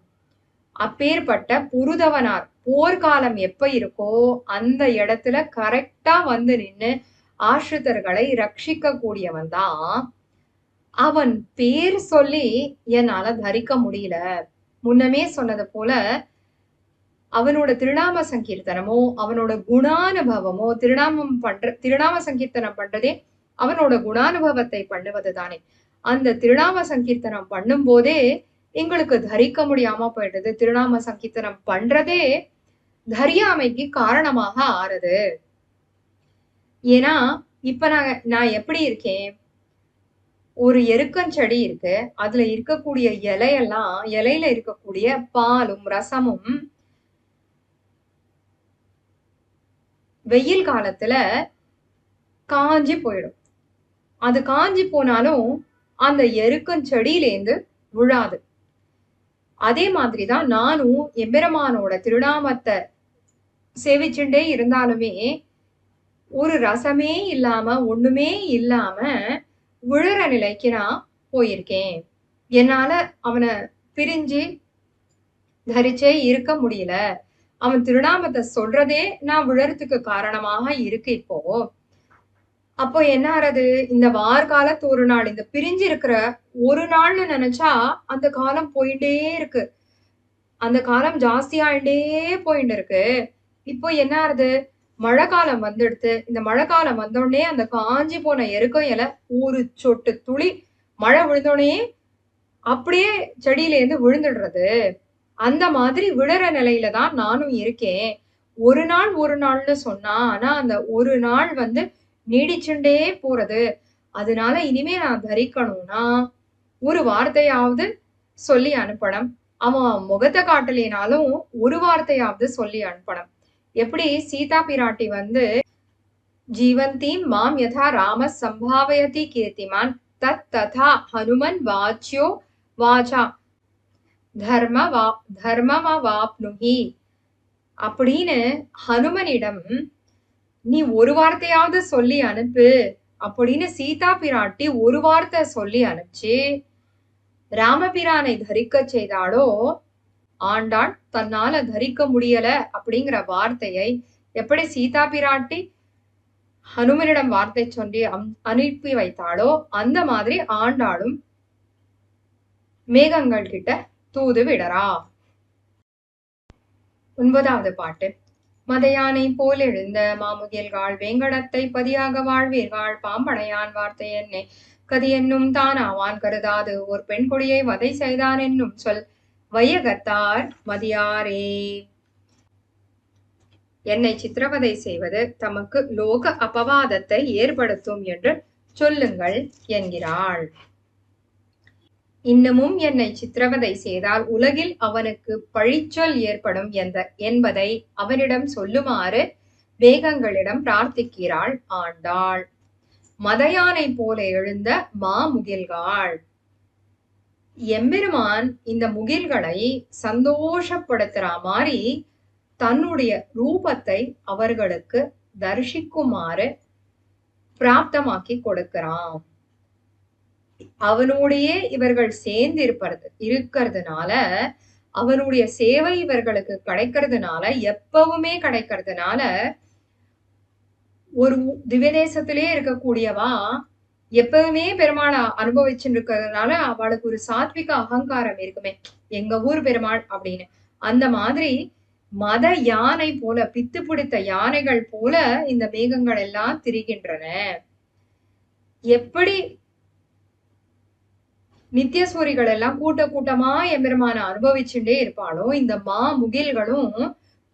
அப்பேற்பட்ட புருதவனார் போர்க்காலம் எப்ப இருக்கோ அந்த இடத்துல கரெக்டா வந்து நின்னு ஆசிரித்தர்களை ரட்சிக்க கூடியவன் தான். அவன் பேர் சொல்லி என்னால தரிக்க முடியல. முன்னமே சொன்னது போல அவனோட திருநாம சங்கீர்த்தனமோ அவனோட குணானுபவமோ, திருநாம சங்கீர்த்தனம் பண்றதே அவனோட குணானுபவத்தை பண்ணுவது தானே. அந்த திருநாம சங்கீர்த்தனம் பண்ணும் போதே எங்களுக்கு தரிக்க முடியாம போயிடுது. திருநாம சங்கீர்த்தனம் பண்றதே தரியாமைக்கு காரணமாக ஆறுது. ஏன்னா இப்ப நான் எப்படி இருக்கேன், ஒரு எருக்கஞ்செடி இருக்கு, அதுல இருக்கக்கூடிய இலையெல்லாம், இலையில இருக்கக்கூடிய பாலும் ரசமும் வெயில் காலத்துல காஞ்சி போயிடும். அது காஞ்சி போனாலும் அந்த எருக்கஞ்செடியிலேந்து விழாது. அதே மாதிரிதான் நானும் எம்பெருமானோட திருநாமத்தை சேவிச்சுட்டே இருந்தாலுமே ஒரு ரசமே இல்லாம ஒண்ணுமே இல்லாம விழுற நிலைக்கு நான் போயிருக்கேன். என்னால அவனை பிரிஞ்சு தரிச்சே இருக்க முடியல. அவன் திருநாமத்தை சொல்றதே நான் விழறதுக்கு காரணமாக இருக்கு இப்போ. அப்போ என்ன ஆறது, இந்த வார்காலத்து ஒரு நாள், இந்த பிரிஞ்சு இருக்கிற ஒரு நாள்னு நினைச்சா அந்த காலம் போயிட்டே இருக்கு. அந்த காலம் ஜாஸ்தியாயிட்டே போயிட்டு இருக்கு. இப்போ என்ன ஆறுது, மழை காலம் வந்துடுத்து. இந்த மழை காலம் வந்தோடனே அந்த காஞ்சி போன எருக்கம் இலை ஒரு சொட்டு துளி மழை விழுந்தோடனே அப்படியே செடியில இருந்து விழுந்துடுறது. அந்த மாதிரி விழற நிலையில தான் நானும் இருக்கேன். ஒரு நாள்னு சொன்னா, ஆனா அந்த ஒரு நாள் வந்து நீடிச்சுட்டே போறது. அதனால இனிமே நான் தரிக்கணும்னா ஒரு வார்த்தையாவது சொல்லி அனுப்பணும். அவன் முகத்தை காட்டலேனாலும் ஒரு வார்த்தையாவது சொல்லி அனுப்பணும். எப்படி சீதா பிராட்டி வந்து ஜீவந்தீம் மாம் யதா ராம சம்பாவயதி கீர்த்திமான் தத் ததா ஹனுமன் வாச்யோ வாச்சா தர்மமவாப்னுஹி அப்படின்னு ஹனுமனிடம் நீ ஒரு வார்த்தையாவது சொல்லி அனுப்பு அப்படின்னு சீதா பிராட்டி ஒரு வார்த்தை சொல்லி அனுப்பிச்சு ராமபிரானை தரிக்க செய்தாலோ ஆண்டாள் தன்னால தரிக்க முடியல அப்படிங்கிற வார்த்தையை எப்படி சீதா பிராட்டி ஹனுமனிடம் வார்த்தை சொல்லி அனுப்பி வைத்தாளோ அந்த மாதிரி ஆண்டாளும் மேகங்கள் கிட்ட தூது விடறா. 9வது பாட்டு. மதையானை போல் எழுந்த மாமுகில்காள் வேங்கடத்தை பதியாக வாழ்வீர்கள் பாம்படையான் வார்த்தை என்னை கதி என்னும் தான் ஆவான் கருதாது ஒரு பெண் கொடியை வதை செய்தான் என்னும் சொல் வையகத்தார் மதியாரே. என்னை சித்திரவதை செய்வது தமக்கு லோக அபவாதத்தை ஏற்படுத்தும் என்று சொல்லுங்கள் என்கிறாள். இன்னமும் என்னை சித்திரவதை செய்தால் உலகில் அவனுக்கு பழிச்சொல் ஏற்படும் என்பதை அவனிடம் சொல்லுமாறு வேகங்களிடம் பிரார்த்திக்கிறாள் ஆண்டாள். மதையானை போல எழுந்த மாமுகில்காள். எம்பெருமான் இந்த முகில்களை சந்தோஷப்படுத்துற மாதிரி தன்னுடைய ரூபத்தை அவர்களுக்கு தரிசிக்குமாறு பிராப்தமாக்கி கொடுக்கிறான். அவனோடையே இவர்கள் சேர்ந்து இருக்கிறதுனால அவனுடைய சேவை இவர்களுக்கு கிடைக்கிறதுனால எப்பவுமே கிடைக்கிறதுனால ஒரு திவ்யதேசத்திலே இருக்கக்கூடியவா எப்பவுமே பெருமாளை அனுபவிச்சுட்டு இருக்கிறதுனால அவளுக்கு ஒரு சாத்விக அகங்காரம் இருக்குமே, எங்க ஊர் பெருமாள் அப்படின்னு. அந்த மாதிரி மத யானை போல பித்து பிடித்த யானைகள் போல இந்த மேகங்கள் எல்லாம் திரிகின்றன. எப்படி நித்தியசூரிகள் எல்லாம் கூட்டமா எம்பெருமான அனுபவிச்சுட்டே இருப்பாளோ இந்த முகில்களும்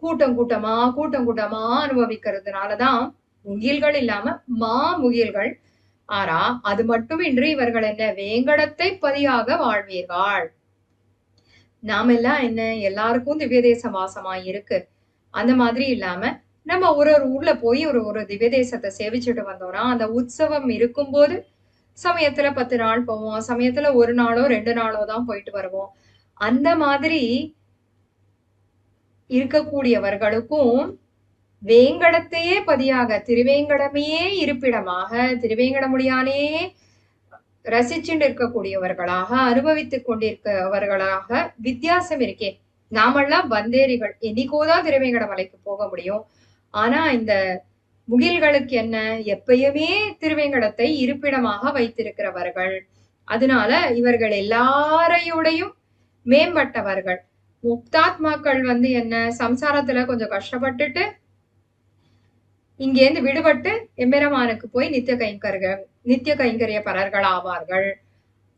கூட்டமா அனுபவிக்கிறதுனாலதான் முகில்கள் இல்லாம முகில்கள் ஆறா. அது மட்டுமின்றி இவர்கள் என்ன வேங்கடத்தை பதியாக வாழ்வீர்கள். நாம எல்லாம் என்ன எல்லாருக்கும் திவ்யதேச வாசமா இருக்கு. அந்த மாதிரி இல்லாம நம்ம ஒரு ஊர்ல போய் ஒரு திவ்யதேசத்தை சேவிச்சுட்டு வந்தோம்னா அந்த உற்சவம் இருக்கும்போது சமயத்துல 10 நாள் போவோம், சமயத்துல 1 நாளோ 2 நாளோ தான் போயிட்டு வருவோம். அந்த மாதிரி இருக்கக்கூடியவர்களுக்கும் வேங்கடத்தையே பதியாக திருவேங்கடமையே இருப்பிடமாக திருவேங்கடமுடியானே ரசிச்சுட்டு இருக்கக்கூடியவர்களாக அனுபவித்துக் கொண்டிருக்கவர்களாக வித்தியாசம் இருக்கே. நாமெல்லாம் வந்தேரிகள், என்னைக்கோதான் திருவேங்கட மலைக்கு போக முடியும். ஆனா இந்த முகில்களுக்கு என்ன, எப்பயுமே திருவேங்கடத்தை இருப்பிடமாக வைத்திருக்கிறவர்கள். அதனால இவர்கள் எல்லாரையோடையும் மேம்பட்டவர்கள். முக்தாத்மாக்கள் என்ன சம்சாரத்துல கொஞ்சம் கஷ்டப்பட்டுட்டு இங்கேருந்து விடுபட்டு எம்பெருமானுக்கு போய் நித்திய கைங்கரிய பரர்கள் ஆவார்கள்.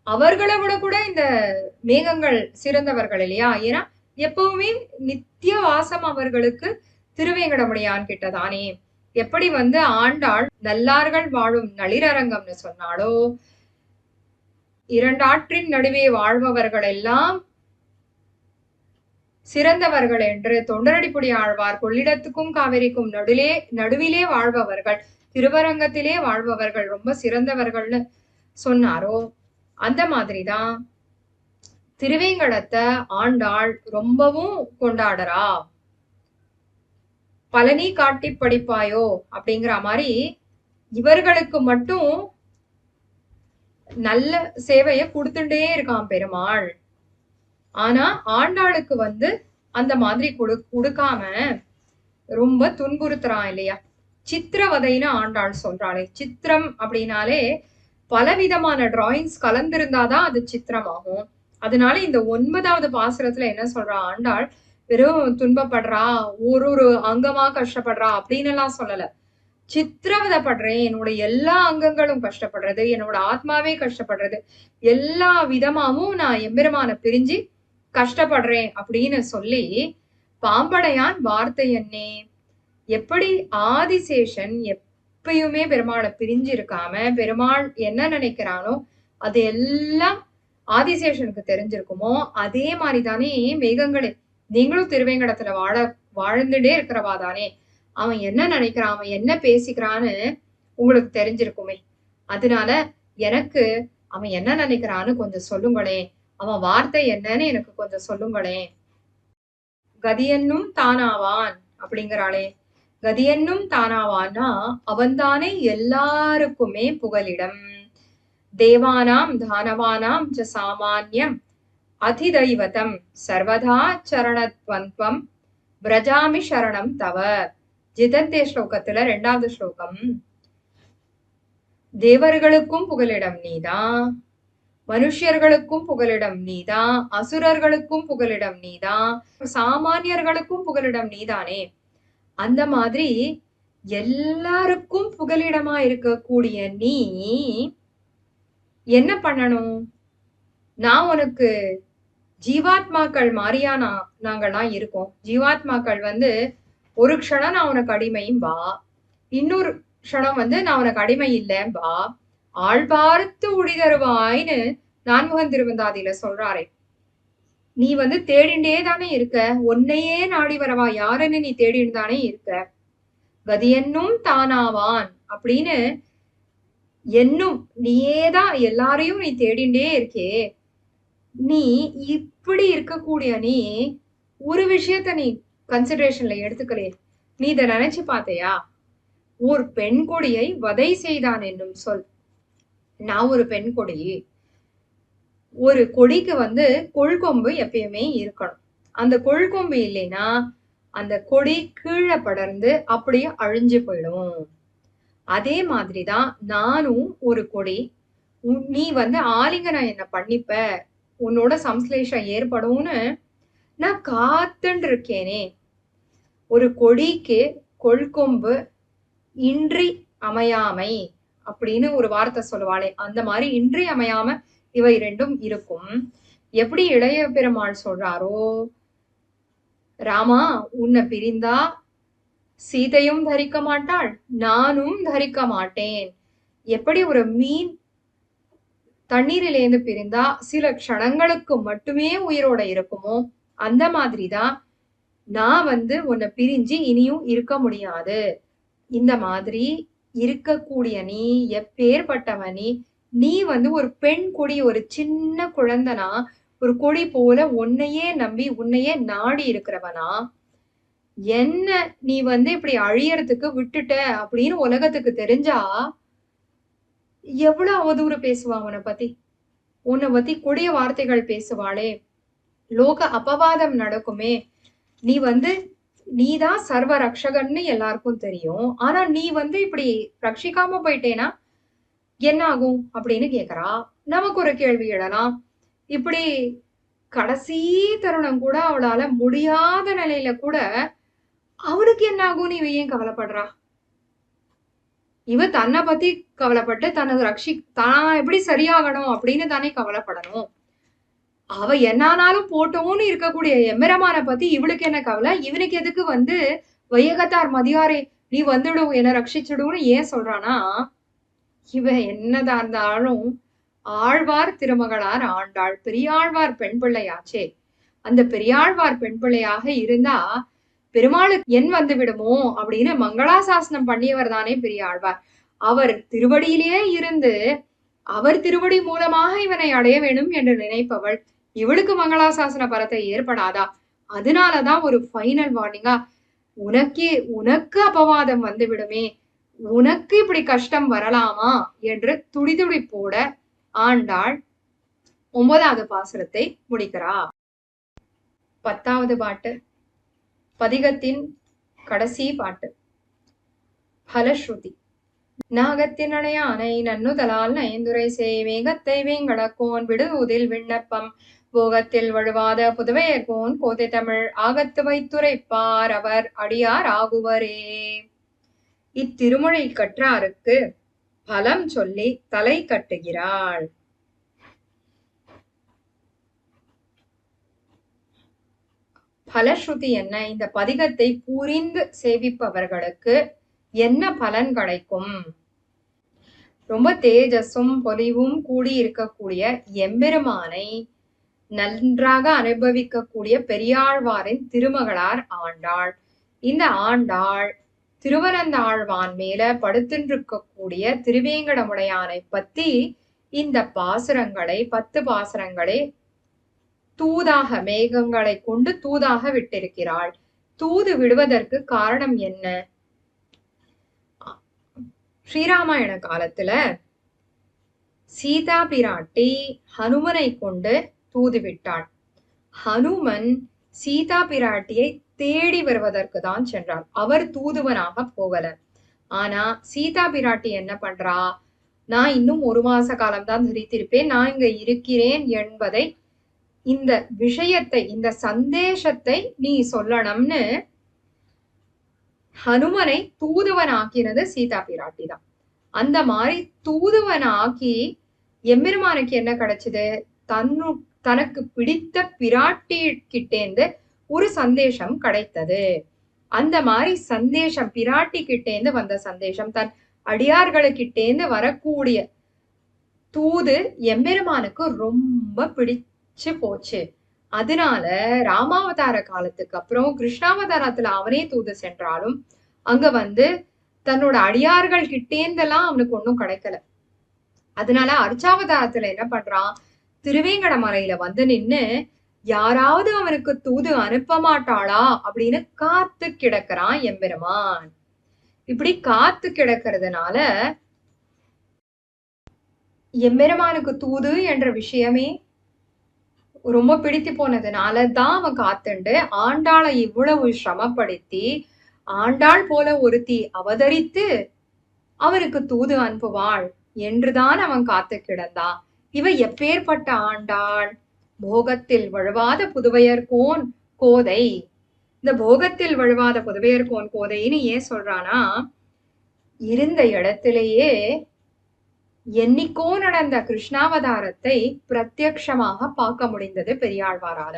அவர்களை விட கூட இந்த மேகங்கள் சிறந்தவர்கள் இல்லையா? ஏன்னா எப்பவுமே நித்திய வாசம் அவர்களுக்கு திருவேங்கடமுடியான் கிட்டதானே. எப்படி ஆண்டாள் நல்லார்கள் வாழும் நளிரரங்கம்னு சொன்னாலோ, 2 ஆற்றின் நடுவே வாழ்பவர்கள் எல்லாம் சிறந்தவர்கள் என்று தொண்டரடிப்புடி ஆழ்வார் கொள்ளிடத்துக்கும் காவிரிக்கும் நடுவிலே வாழ்பவர்கள், திருவரங்கத்திலே வாழ்பவர்கள் ரொம்ப சிறந்தவர்கள்னு சொன்னாரோ, அந்த மாதிரிதான் திருவேங்கடத்தை ஆண்டாள் ரொம்பவும் கொண்டாடுறா. பழனி காட்டி படிப்பாயோ அப்படிங்கிற மாதிரி இவர்களுக்கு மட்டும் நல்ல சேவைய கொடுத்துட்டே இருக்கான் பெருமாள். ஆனா ஆண்டாளுக்கு அந்த மாதிரி கொடுக்காம ரொம்ப துன்புறுத்துறான் இல்லையா? சித்திரவதைன்னு ஆண்டாள் சொல்றாளே. சித்திரம் அப்படின்னாலே பலவிதமான டிராயிங்ஸ் கலந்திருந்தாதான் அது சித்திரம் ஆகும். அதனால இந்த 9வது பாசுரத்துல என்ன சொல்றா ஆண்டாள், வெறும் துன்பப்படுறா, ஒரு அங்கமா கஷ்டப்படுறா அப்படின்னு எல்லாம் சொல்லல. சித்திரவதைப்படுறேன், என்னோட எல்லா அங்கங்களும் கஷ்டப்படுறது, என்னோட ஆத்மாவே கஷ்டப்படுறது, எல்லா விதமாவும் நான் எம்பெருமான பிரிஞ்சு கஷ்டப்படுறேன் அப்படின்னு சொல்லி பாம்படையான் வார்த்தை என்னே. எப்படி ஆதிசேஷன் எப்பயுமே பெருமாளை பிரிஞ்சு இருக்காம பெருமாள் என்ன நினைக்கிறானோ அது எல்லாம் ஆதிசேஷனுக்கு தெரிஞ்சிருக்குமோ, அதே மாதிரிதானே மேகங்களே நீங்களும் திருவேங்கடத்துல வாழ்ந்துட்டே இருக்கிறவா தானே. அவன் என்ன நினைக்கிறான், அவன் என்ன பேசிக்கிறான்னு உங்களுக்கு தெரிஞ்சிருக்குமே. அதனால எனக்கு அவன் என்ன நினைக்கிறான்னு கொஞ்சம் சொல்லுங்களேன், அவன் வார்த்தை என்னன்னு எனக்கு கொஞ்சம் சொல்லுங்களேன். கதியன்னும் தானாவான் அப்படிங்கிறாளே. கதியன்னும் தானாவான்னா அவன்தானே எல்லாருக்குமே புகலிடம். தேவானாம் தானவானாம் ச சாமான்யம் அதிதைவதம் சர்வதா சரணத்வந்த்வம் பிரஜாமி சரணம் தவ. ஜிதந்தே ஸ்லோகத்துல 2வது ஸ்லோகம். தேவர்களுக்கும் புகலிடம் நீதான், மனுஷர்களுக்கும் புகலிடம் நீதான், அசுரர்களுக்கும் புகலிடம் நீதான், சாமானியர்களுக்கும் புகலிடம் நீதானே. அந்த மாதிரி எல்லாருக்கும் புகலிடமா இருக்கக்கூடிய நீ என்ன பண்ணணும்? நான் உனக்கு ஜீவாத்மாக்கள் மாதிரியா நாங்கள்லாம் இருக்கோம். ஜீவாத்மாக்கள் ஒரு க்ஷணம் நான் உனக்கு அடிமையும் வா, இன்னொரு க்ஷணம் நான் உனக்கு அடிமை இல்லைம்பா. ஆள் பார்த்து உடி தருவாய்னு நான்முகன் திருவந்தாதியில சொல்றாரே. நீ தேடிண்டே தானே இருக்க, உன்னையே நாடி வரவா யாருன்னு நீ தேடிட்டு தானே இருக்க. கதியன்னும் தானாவான் அப்படின்னு என்னும் நீயேதான் எல்லாரையும் நீ தேடிண்டே இருக்கே. நீ இப்படி இருக்கக்கூடிய நீ ஒரு விஷயத்த நீ கன்சிடரேஷன்ல எடுத்துக்கலே. நீ இத நினைச்சு பார்த்தையா? ஒரு பெண் கொடியை வதை செய்தான் என்னும் சொல். நான் ஒரு பெண் கொடி, ஒரு கொடிக்கு கொள்கொம்பு எப்பயுமே இருக்கணும். அந்த கொள்கொம்பு இல்லைன்னா அந்த கொடி கீழே படர்ந்து அப்படியே அழிஞ்சு போயிடும். அதே மாதிரிதான் நானும் ஒரு கொடி. நீ ஆலிங்கனம் என்ன பண்ணிப்ப, உன்னோட சம்ஸ்லேஷம் ஏற்படும்னு நான் காத்துன்னு இருக்கேனே. ஒரு கொடிக்கு கொள்கொம்பு இன்றி அமையாமை அப்படின்னு ஒரு வார்த்தை சொல்லுவாளே, அந்த மாதிரி இன்றி அமையாம இவை ரெண்டும் இருக்கும். எப்படி இளைய பெருமாள் சொல்றாரோ, ராமா உன்னை பிரிந்தா சீதையும் தரிக்க மாட்டாள், நானும் தரிக்க மாட்டேன். எப்படி ஒரு மீன் தண்ணீரிலேந்து பிரிந்தா சில க்ஷணங்களுக்கு மட்டுமே உயிரோட இருக்குமோ, அந்த மாதிரிதான் நான் உன்னை பிரிஞ்சு இனியும் இருக்க முடியாது. இந்த மாதிரி இருக்கக்கூடிய நீ எப்பேற்பட்டவனி? நீ ஒரு பெண் கொடி, ஒரு சின்ன குழந்தனா, ஒரு கொடி போல உன்னையே நம்பி உன்னையே நாடி இருக்கிறவனா? என்ன நீ இப்படி அழியறதுக்கு விட்டுட்ட அப்படின்னு உலகத்துக்கு தெரிஞ்சா எவ்வளவு அவதூறு பேசுவான் உன்னை பத்தி. உன்னை பத்தி கொடிய வார்த்தைகள் பேசுவாளே, லோக அபவாதம் நடக்குமே. நீ நீதான் சர்வ ரக்ஷகன்னு எல்லாருக்கும் தெரியும். ஆனா நீ இப்படி ரட்சிக்காம போயிட்டேனா என்ன ஆகும் அப்படின்னு கேக்குறா. நமக்கு ஒரு கேள்வி எழலாம். இப்படி கடைசி தருணம் கூட அவளால முடியாத நிலையில கூட அவனுக்கு என்ன ஆகும், இவ ஏன் கவலைப்படுறா? இவ தன்னை பத்தி கவலைப்பட்டு தனது தான் எப்படி சரியாகணும் அப்படின்னு தானே கவலைப்படணும். அவ என்னானாலும் போட்டோன்னு இருக்கக்கூடிய எம்பெருமான பத்தி இவளுக்கு என்ன கவலை? இவனுக்கு எதுக்கு வையகத்தார் மதியாரே நீ வந்துடும் என்ன ரட்சிச்சுடுன்னு ஏன் சொல்றானா, இவ என்னதான் இருந்தாலும் ஆழ்வார் திருமகளார் ஆண்டாள், பெரியாழ்வார் பெண் பிள்ளையாச்சே. அந்த பெரியாழ்வார் பெண் பிள்ளையாக இருந்தா பெருமாளுக்கு என் விடுமோ அப்படின்னு மங்களாசாசனம் பண்ணியவர் தானே பெரியாழ்வார். அவர் திருவடியிலேயே இருந்து அவர் திருவடி மூலமாக இவனை அடைய வேணும் என்று நினைப்பவள். இவளுக்கு மங்களாசாசன பரத்தை ஏற்படாதா? அதனாலதான் ஒரு ஃபைனல் வார்னிங்கா, உனக்கு அபவாதம் விடுமே, உனக்கு இப்படி கஷ்டம் வரலாமா என்று துடிதுடிப்போட ஆண்டாள் 9வது பாசுரத்தை முடிக்கிறா. 10வது பாட்டு, பதிகத்தின் கடைசி பாட்டு, பலஸ்ருதி. நாகத்தின் அணையானை நன்னுதலால் நயந்துரை சேவேகத்தை வேங்கடக்கோன் விடுவதில் விண்ணப்பம் போகத்தில் வழுவாத புதுவையர்கோன் கோதை தமிழ் ஆகத்து வைத்துரைப்பார் அவர் அடியார் ஆகுவரே. இத்திருமொழி கற்றாருக்கு பலம் சொல்லி தலை கட்டுகிறாள். பலஸ்ருதி என்ன? இந்த பதிகத்தை புரிந்து சேவிப்பவர்களுக்கு என்ன பலன் கிடைக்கும்? ரொம்ப தேஜஸும் பொலிவும் கூடி இருக்கக்கூடிய எம்பெருமானை நன்றாக அனுபவிக்கக்கூடிய பெரியாழ்வாரின் திருமகளார் ஆண்டாள். இந்த ஆண்டாள் திருவனந்தாழ்வான் மேல படுத்தின்றிருக்கக்கூடிய திருவேங்கடமுடையானை பத்தி இந்த பாசுரங்களை 10 பாசுரங்களை தூதாக மேகங்களை கொண்டு தூதாக விட்டிருக்கிறாள். தூது விடுவதற்கு காரணம் என்ன? ஸ்ரீராமாயண காலத்துல சீதா பிராட்டி ஹனுமனை கொண்டு தூது விட்டாள். ஹனுமன் சீதா பிராட்டியை தேடி வருவதற்கு தான் சென்றார். அவர் தூதுவனாக போகல. ஆனா சீதா பிராட்டி என்ன பண்றா, நான் இன்னும் 1 மாச காலம்தான் தரித்திருப்பேன், நான் இங்க இருக்கிறேன் என்பதை, இந்த விஷயத்தை, இந்த சந்தேஷத்தை நீ சொல்லணும்னு ஹனுமனை தூதுவனாக்கினது சீதா பிராட்டி தான். அந்த மாதிரி தூதுவனாக்கி எம்பெருமானுக்கு என்ன கிடைச்சது? தனக்கு பிடித்த பிராட்டி கிட்டேந்து ஒரு சந்தேஷம் கிடைத்தது. அந்த மாதிரி சந்தேஷம், பிராட்டி கிட்டேந்து வந்த சந்தேஷம், தன் அடியார்களுக்கிட்டேந்து வரக்கூடிய தூது எம்பெருமானுக்கு ரொம்ப பிடிச்சு போச்சு. அதனால ராமாவதார காலத்துக்கு அப்புறம் கிருஷ்ணாவதாரத்துல அவனே தூது சென்றாலும் அங்க தன்னோட அடியார்கள் கிட்டேந்தெல்லாம் அவனுக்கு ஒன்னும் கிடைக்கல. அதனால அர்ச்சாவதாரத்துல என்ன பண்றான், திருவேங்கடமலையில நின்னு யாராவது அவனுக்கு தூது அனுப்ப மாட்டாளா அப்படின்னு காத்து கிடக்கிறான் எம்பெருமான். இப்படி காத்து கிடக்கிறதுனால எம்பெருமானுக்கு தூது என்ற விஷயமே ரொம்ப பிடித்து போனதுனாலதான் அவன் காத்துண்டு ஆண்டாளை இவ்வளவு சிரமப்படுத்தி ஆண்டாள் போல ஒருத்தி அவதரித்து அவனுக்கு தூது அனுப்புவாள் என்றுதான் அவன் காத்து கிடந்தான். இவ எப்பேற்பட்ட ஆண்டாள்? போகத்தில் வழுவாத புதுவையர்கோன் கோதை. இந்த போகத்தில் வழுவாத புதுவையர்கோன் கோதைன்னு ஏன் சொல்றானா, இருந்த இடத்திலேயே என்னைக்கோ நடந்த கிருஷ்ணாவதாரத்தை பிரத்யக்ஷமாக பார்க்க முடிந்தது பெரியாழ்வாரால.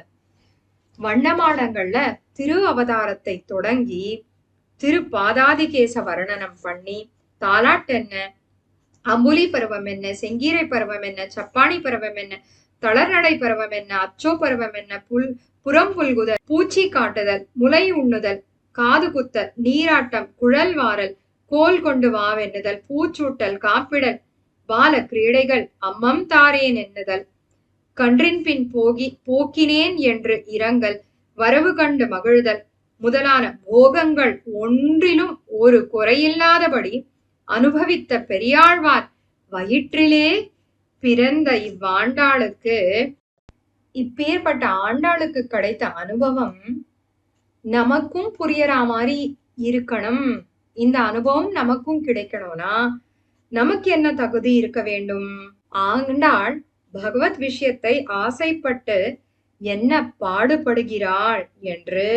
வண்ணமாடங்கள்ல திரு அவதாரத்தை தொடங்கி திரு பாதாதிகேச வர்ணனம் பண்ணி தாலாட்டென்ன, அம்புலி பருவம் என்ன, செங்கீரை பருவம் என்ன, சப்பாணி பருவம் என்ன, தளர்நடை பருவம் என்ன, அச்சோ பருவம் என்ன, புறம் புல்குதல், பூச்சி காட்டுதல், முளை உண்ணுதல், காது குத்தல், நீராட்டம், குழல் வாரல், கோல் கொண்டு வாவென்னுதல், பூச்சூட்டல், காப்பிடல், பால கிரீடைகள், அம்மம் தாரேன் எண்ணுதல், கன்றின் பின் போக்கினேன் என்று இரங்கல், வரவு கண்டு மகிழ்தல் முதலான போகங்கள் ஒன்றிலும் ஒரு குறையில்லாதபடி அனுபவித்த பெரியாழ்வார் வயிற்றிலே பிறந்த இவ்வாண்டாளுக்கு, இப்பேற்பட்ட ஆண்டாளுக்கு கிடைத்த அனுபவம் நமக்கும் புரியற மாதிரி இருக்கணும். இந்த அனுபவம் நமக்கும் கிடைக்கணும்னா நமக்கு என்ன தகுதி இருக்க வேண்டும்? ஆண்டாள் பகவத் விஷயத்தை ஆசைப்பட்டு என்ன பாடுபடுகிறாள் என்று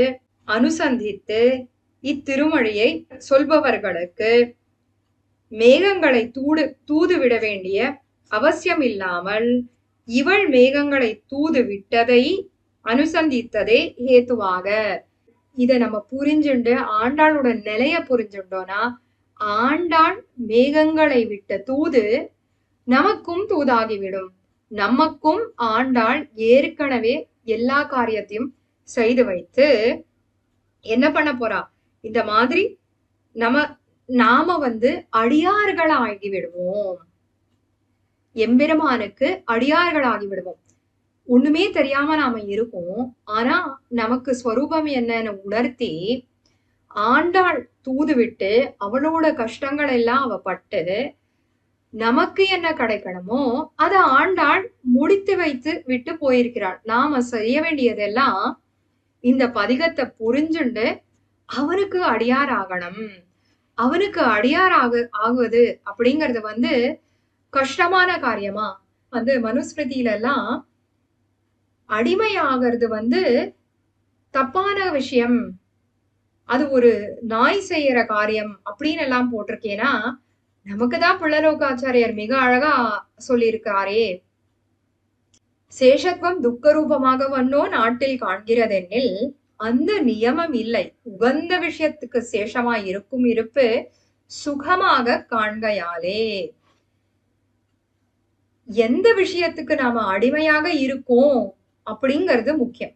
அனுசந்தித்து இத்திருமொழியை சொல்பவர்களுக்கு மேகங்களை தூது விட வேண்டிய அவசியம் இல்லாமல் இவள் மேகங்களை தூது விட்டதை அனுசந்தித்ததே ஹேத்துவாக. இத நம்ம புரிஞ்சுண்டு ஆண்டாளோட நிலைய புரிஞ்சுட்டோம்னா, ஆண்டாள் மேகங்களை விட்ட தூது நமக்கும் தூதாகிவிடும். நமக்கும் ஆண்டாள் ஏற்கனவே எல்லா காரியத்தையும் செய்து வைத்து என்ன பண்ண போறா, இந்த மாதிரி நாம அடியார்களாகி விடுவோம், எம்பெருமானுக்கு அடியார்களாகி விடுவோம். ஒண்ணுமே தெரியாம நாம இருக்கோம். ஆனா நமக்கு ஸ்வரூபம் என்னன்னு உணர்த்தி ஆண்டாள் தூது விட்டு அவளோட கஷ்டங்கள் எல்லாம் அவ பட்டு நமக்கு என்ன கிடைக்கணுமோ அதை ஆண்டாள் முடித்து வைத்து விட்டு போயிருக்கிறாள். நாம செய்ய வேண்டியதெல்லாம் இந்த பதிகத்தை புரிஞ்சுண்டு அவனுக்கு அடியார் ஆகணும். அவனுக்கு அடியார் ஆகுவது அப்படிங்கிறது கஷ்டமான காரியமா? மனுஸ்மிருதியில எல்லாம் அடிமையாகிறது தப்பான விஷயம், அது ஒரு நாய் செய்யற காரியம் அப்படின்னு எல்லாம் போட்டிருக்கேனா, நமக்குதான் புள்ளலோகாச்சாரியார் மிக அழகா சொல்லியிருக்காரே, சேஷத்துவம் துக்க ரூபமாக வண்ணோ நாட்டில் காண்கிறதெனில் அந்த நியமம் இல்லை, உகந்த விஷயத்துக்கு சேஷமாய் இருக்கும் இருப்பு சுகமாக காண்கையாலே. எந்த விஷயத்துக்கு நாம அடிமையாக இருக்கோம் அப்படிங்கிறது முக்கியம்.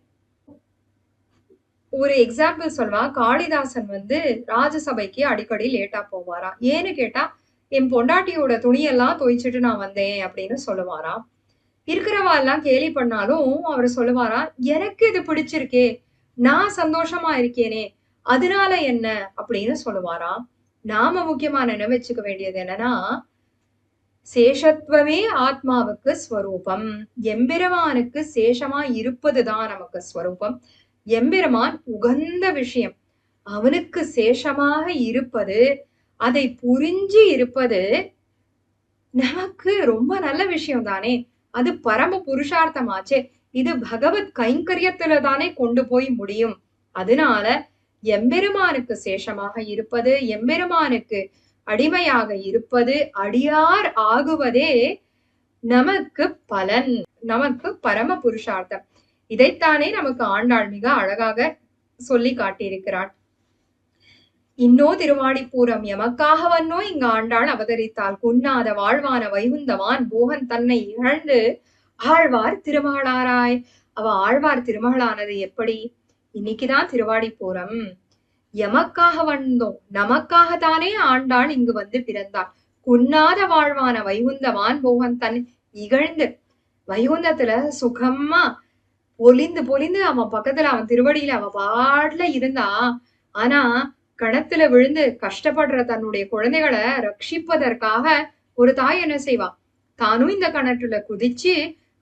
ஒரு எக்ஸாம்பிள் சொல்வா, காளிதாசன் ராஜசபைக்கு அடிக்கடி லேட்டா போவாராம். ஏன்னு கேட்டா, என் பொண்டாட்டியோட துணியெல்லாம் துவைச்சிட்டு நான் வந்தேன் அப்படின்னு சொல்லுவாராம். இருக்கிறவா எல்லாம் கேலி பண்ணாலும் அவர் சொல்லுவாரா, எனக்கு இது பிடிச்சிருக்கே, நான் சந்தோஷமா இருக்கேனே, அதனால என்ன அப்படின்னு சொல்லுவாராம். நாம முக்கியமா நினைவச்சுக்க வேண்டியது என்னன்னா, சேஷத்துவமே ஆத்மாவுக்கு ஸ்வரூபம். எம்பெருமானுக்கு சேஷமா இருப்பதுதான் நமக்கு ஸ்வரூபம். எம்பெருமான் உகந்த விஷயம். அவனுக்கு சேஷமாக இருப்பது, அதை புரிஞ்சு இருப்பது நமக்கு ரொம்ப நல்ல விஷயம் தானே. அது பரம புருஷார்த்தமாச்சே. இது பகவத் கைங்கரியத்துல தானே கொண்டு போய் முடியும். அதனால எம்பெருமானுக்கு சேஷமாக இருப்பது, எம்பெருமானுக்கு அடிமையாக இருப்பது, அடியார் ஆகுவதே நமக்கு பலன், நமக்கு பரம புருஷார்த்தம். இதைத்தானே நமக்கு ஆண்டாள் மிக அழகாக சொல்லி காட்டியிருக்கிறாள். இன்னோ திருவாடிப்பூரம் எமக்காக வன்னோ இங்கு ஆண்டாள் அவதரித்தால், குன்னாத வாழ்வான வைகுந்தவான் போகன் தன்னை இழந்து ஆழ்வார் திருமகளாராய். அவ ஆழ்வார் திருமகளானது எப்படி? இன்னைக்குதான் திருவாடிப்பூரம். எமக்காக வந்தோம், நமக்காகத்தானே ஆண்டாள் இங்கு வந்து பிறந்தாள். குன்னாத வாழ்வான வைகுந்தவான் போகன் தன் இகழ்ந்து, வைகுந்தத்துல சுகமா பொலிந்து பொலிந்து அவன் பக்கத்துல அவன் திருவடியில அவ பாட்டுல இருந்தா. ஆனா கணத்துல விழுந்து கஷ்டப்படுற தன்னுடைய குழந்தைகளை ரட்சிப்பதற்காக ஒரு தாய் என்ன செய்வா? தானும் இந்த கணத்துல குதிச்சு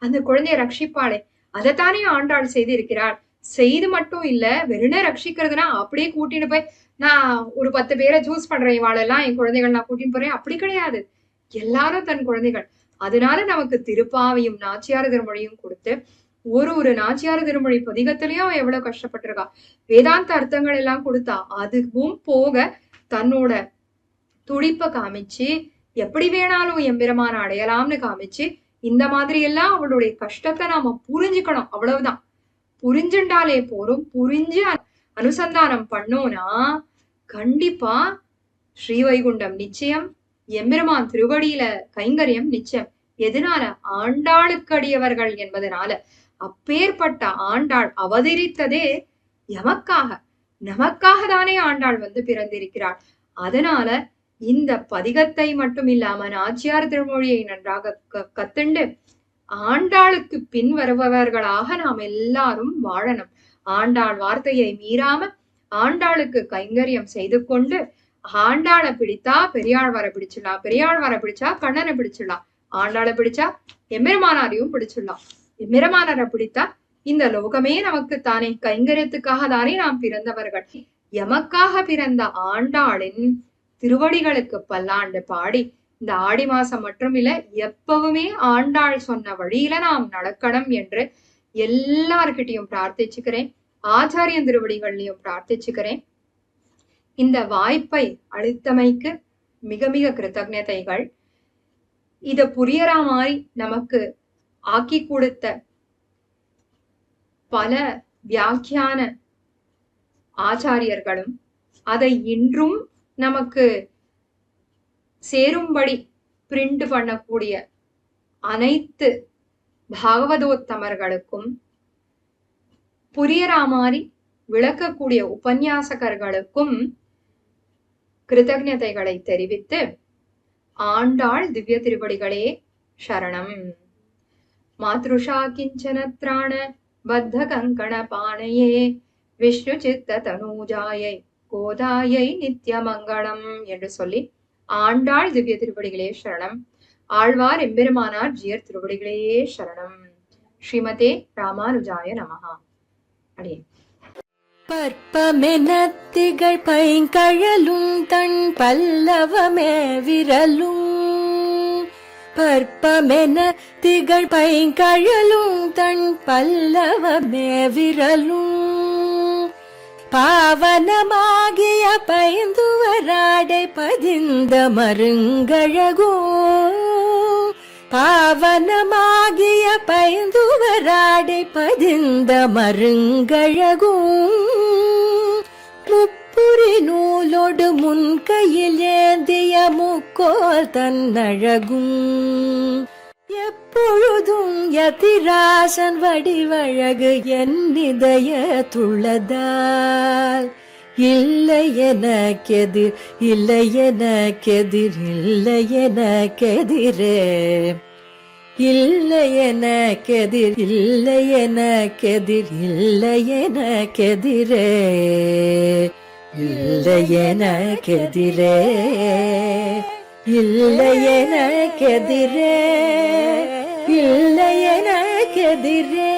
அந்த குழந்தைய ரட்சிப்பாளே. அதைத்தானே ஆண்டாள் செய்து இருக்கிறாள். செய்து மட்டும் இல்ல, வெறுன ரட்சிக்கிறதுனா அப்படியே கூட்டிட்டு போய் நான் ஒரு 10 பேரை சூஸ் பண்றேன், இவாளெல்லாம் என் குழந்தைகள் நான் கூட்டின்னு போறேன், அப்படி கிடையாது. எல்லாரும் தன் குழந்தைகள். அதனால நமக்கு திருப்பாவையும் நாச்சியார் திருமொழியும் கொடுத்து, ஒரு நாச்சியார் திருமொழி பதிகத்திலயும் எவ்வளவு கஷ்டப்பட்டிருக்கா. வேதாந்த அர்த்தங்கள் எல்லாம் கொடுத்தா. அதுவும் போக தன்னோட துடிப்ப காமிச்சு எப்படி வேணாலும் எம்பெருமான அடையலாம்னு காமிச்சு, இந்த மாதிரி எல்லாம் அவளுடைய கஷ்டத்தை நாம புரிஞ்சுக்கணும். அவ்வளவுதான். புரிஞ்சுண்டாலே போரும். புரிஞ்சு அனுசந்தானம் பண்ணோம்னா கண்டிப்பா ஸ்ரீவைகுண்டம் நிச்சயம், எம்பெருமான் திருவடியில கைங்கரியம் நிச்சயம். எதனால? ஆண்டாளுக்கு அடியவர்கள் என்பதனால. அப்பேற்பட்ட ஆண்டாள் அவதரித்ததே எமக்காக, நமக்காக தானே ஆண்டாள் வந்து பிறந்திருக்கிறாள். அதனால இந்த பதிகத்தை மட்டும் இல்லாம நாச்சியார் திருமொழியை நன்றாக கத்துண்டு ஆண்டாளுக்கு பின் வருபவர்களாக நாம் எல்லாரும் வாழணும். ஆண்டாள் வார்த்தையை மீறாம ஆண்டாளுக்கு கைங்கரியம் செய்து கொண்டு, ஆண்டாளை பிடித்தா பெரியாழ்வாரை பிடிச்சிடலாம், பெரியாழ்வாரை பிடிச்சா கண்ணனை பிடிச்சிடலாம், ஆண்டாளை பிடிச்சா எம்பெருமானாரையும் பிடிச்சிடலாம், எம்பெருமானாரை பிடித்தா இந்த லோகமே நமக்கு தானே கைங்கரியத்துக்காக தானே நாம் பிறந்தவர்கள். எமக்காக பிறந்த ஆண்டாளின் திருவடிகளுக்கு பல்லாண்டு பாடி இந்த ஆடி மாசம் மற்றும் இல்ல, எப்பவுமே ஆண்டாள் சொன்ன வழியில நாம் நடக்கணும் என்று எல்லார்கிட்டையும் பிரார்த்திச்சுக்கிறேன். ஆச்சாரியன் திருவடிகள்லையும் பிரார்த்திச்சுக்கிறேன். இந்த வாய்ப்பை அளித்தமைக்கு மிக மிக கிருத்தஜதைகள். இத புரியற மாதிரி நமக்கு ஆக்கி கொடுத்த பல வியாக்கியான ஆச்சாரியர்களும், அதை இன்றும் நமக்கு சேரும்படி பிரிண்ட் பண்ணக்கூடிய அனைத்து பாகவதோத்தமர்களுக்கும், புரியற மாதிரி விளக்கக்கூடிய உபன்யாசகர்களுக்கும் கிருத்தஜதைகளை தெரிவித்து, ஆண்டாள் திவ்ய திருவடிகளே சரணம். மாத்ருஷா கிஞ்சனத்ராண பத்த கங்கண பாணையே விஷ்ணு சித்த தனூஜாயை கோதாயை நித்திய மங்களம் என்று சொல்லி, ஆண்டாள் திவ்ய திருவடிகளே சரணம். ஆழ்வார் எம்பெருமானார் ஜியர் திருவடிகளே சரணம். ஸ்ரீமதே ராமானுஜாய நமஹா. அடியே பற்பமெனத்திகள் பைங்கழலும் தன் பல்லவமே விரலும், பற்பமென திகழ் பைங்கழலும் தன் பல்லவமே விரலும், பாவனமாகிய பைந்துவராடை பதிந்த மருங்கழகோ, பாவனமாகிய பைந்துவராடை பதிந்த மருங்கழகோ, முப்புரி நூலோடு முன்கையில் ஏந்திய முக்கோல் தன்னழகும், எப்பொழுதும் யதிராசன் வடிவழகு என் இதயத்துள்ளதால், இல்லை எனக்கெதிர் இல்லை எனக்கெதிர் இல்லை எனக்கெதிரே, இல்லை எனக்கெதிர் இல்லை எனக்கெதிர் இல்லை எனக்கெதிரே இல்லை எனக்கெதிரே இல்லை எனக்கெதிரே இல்லை எனக்கெதிரே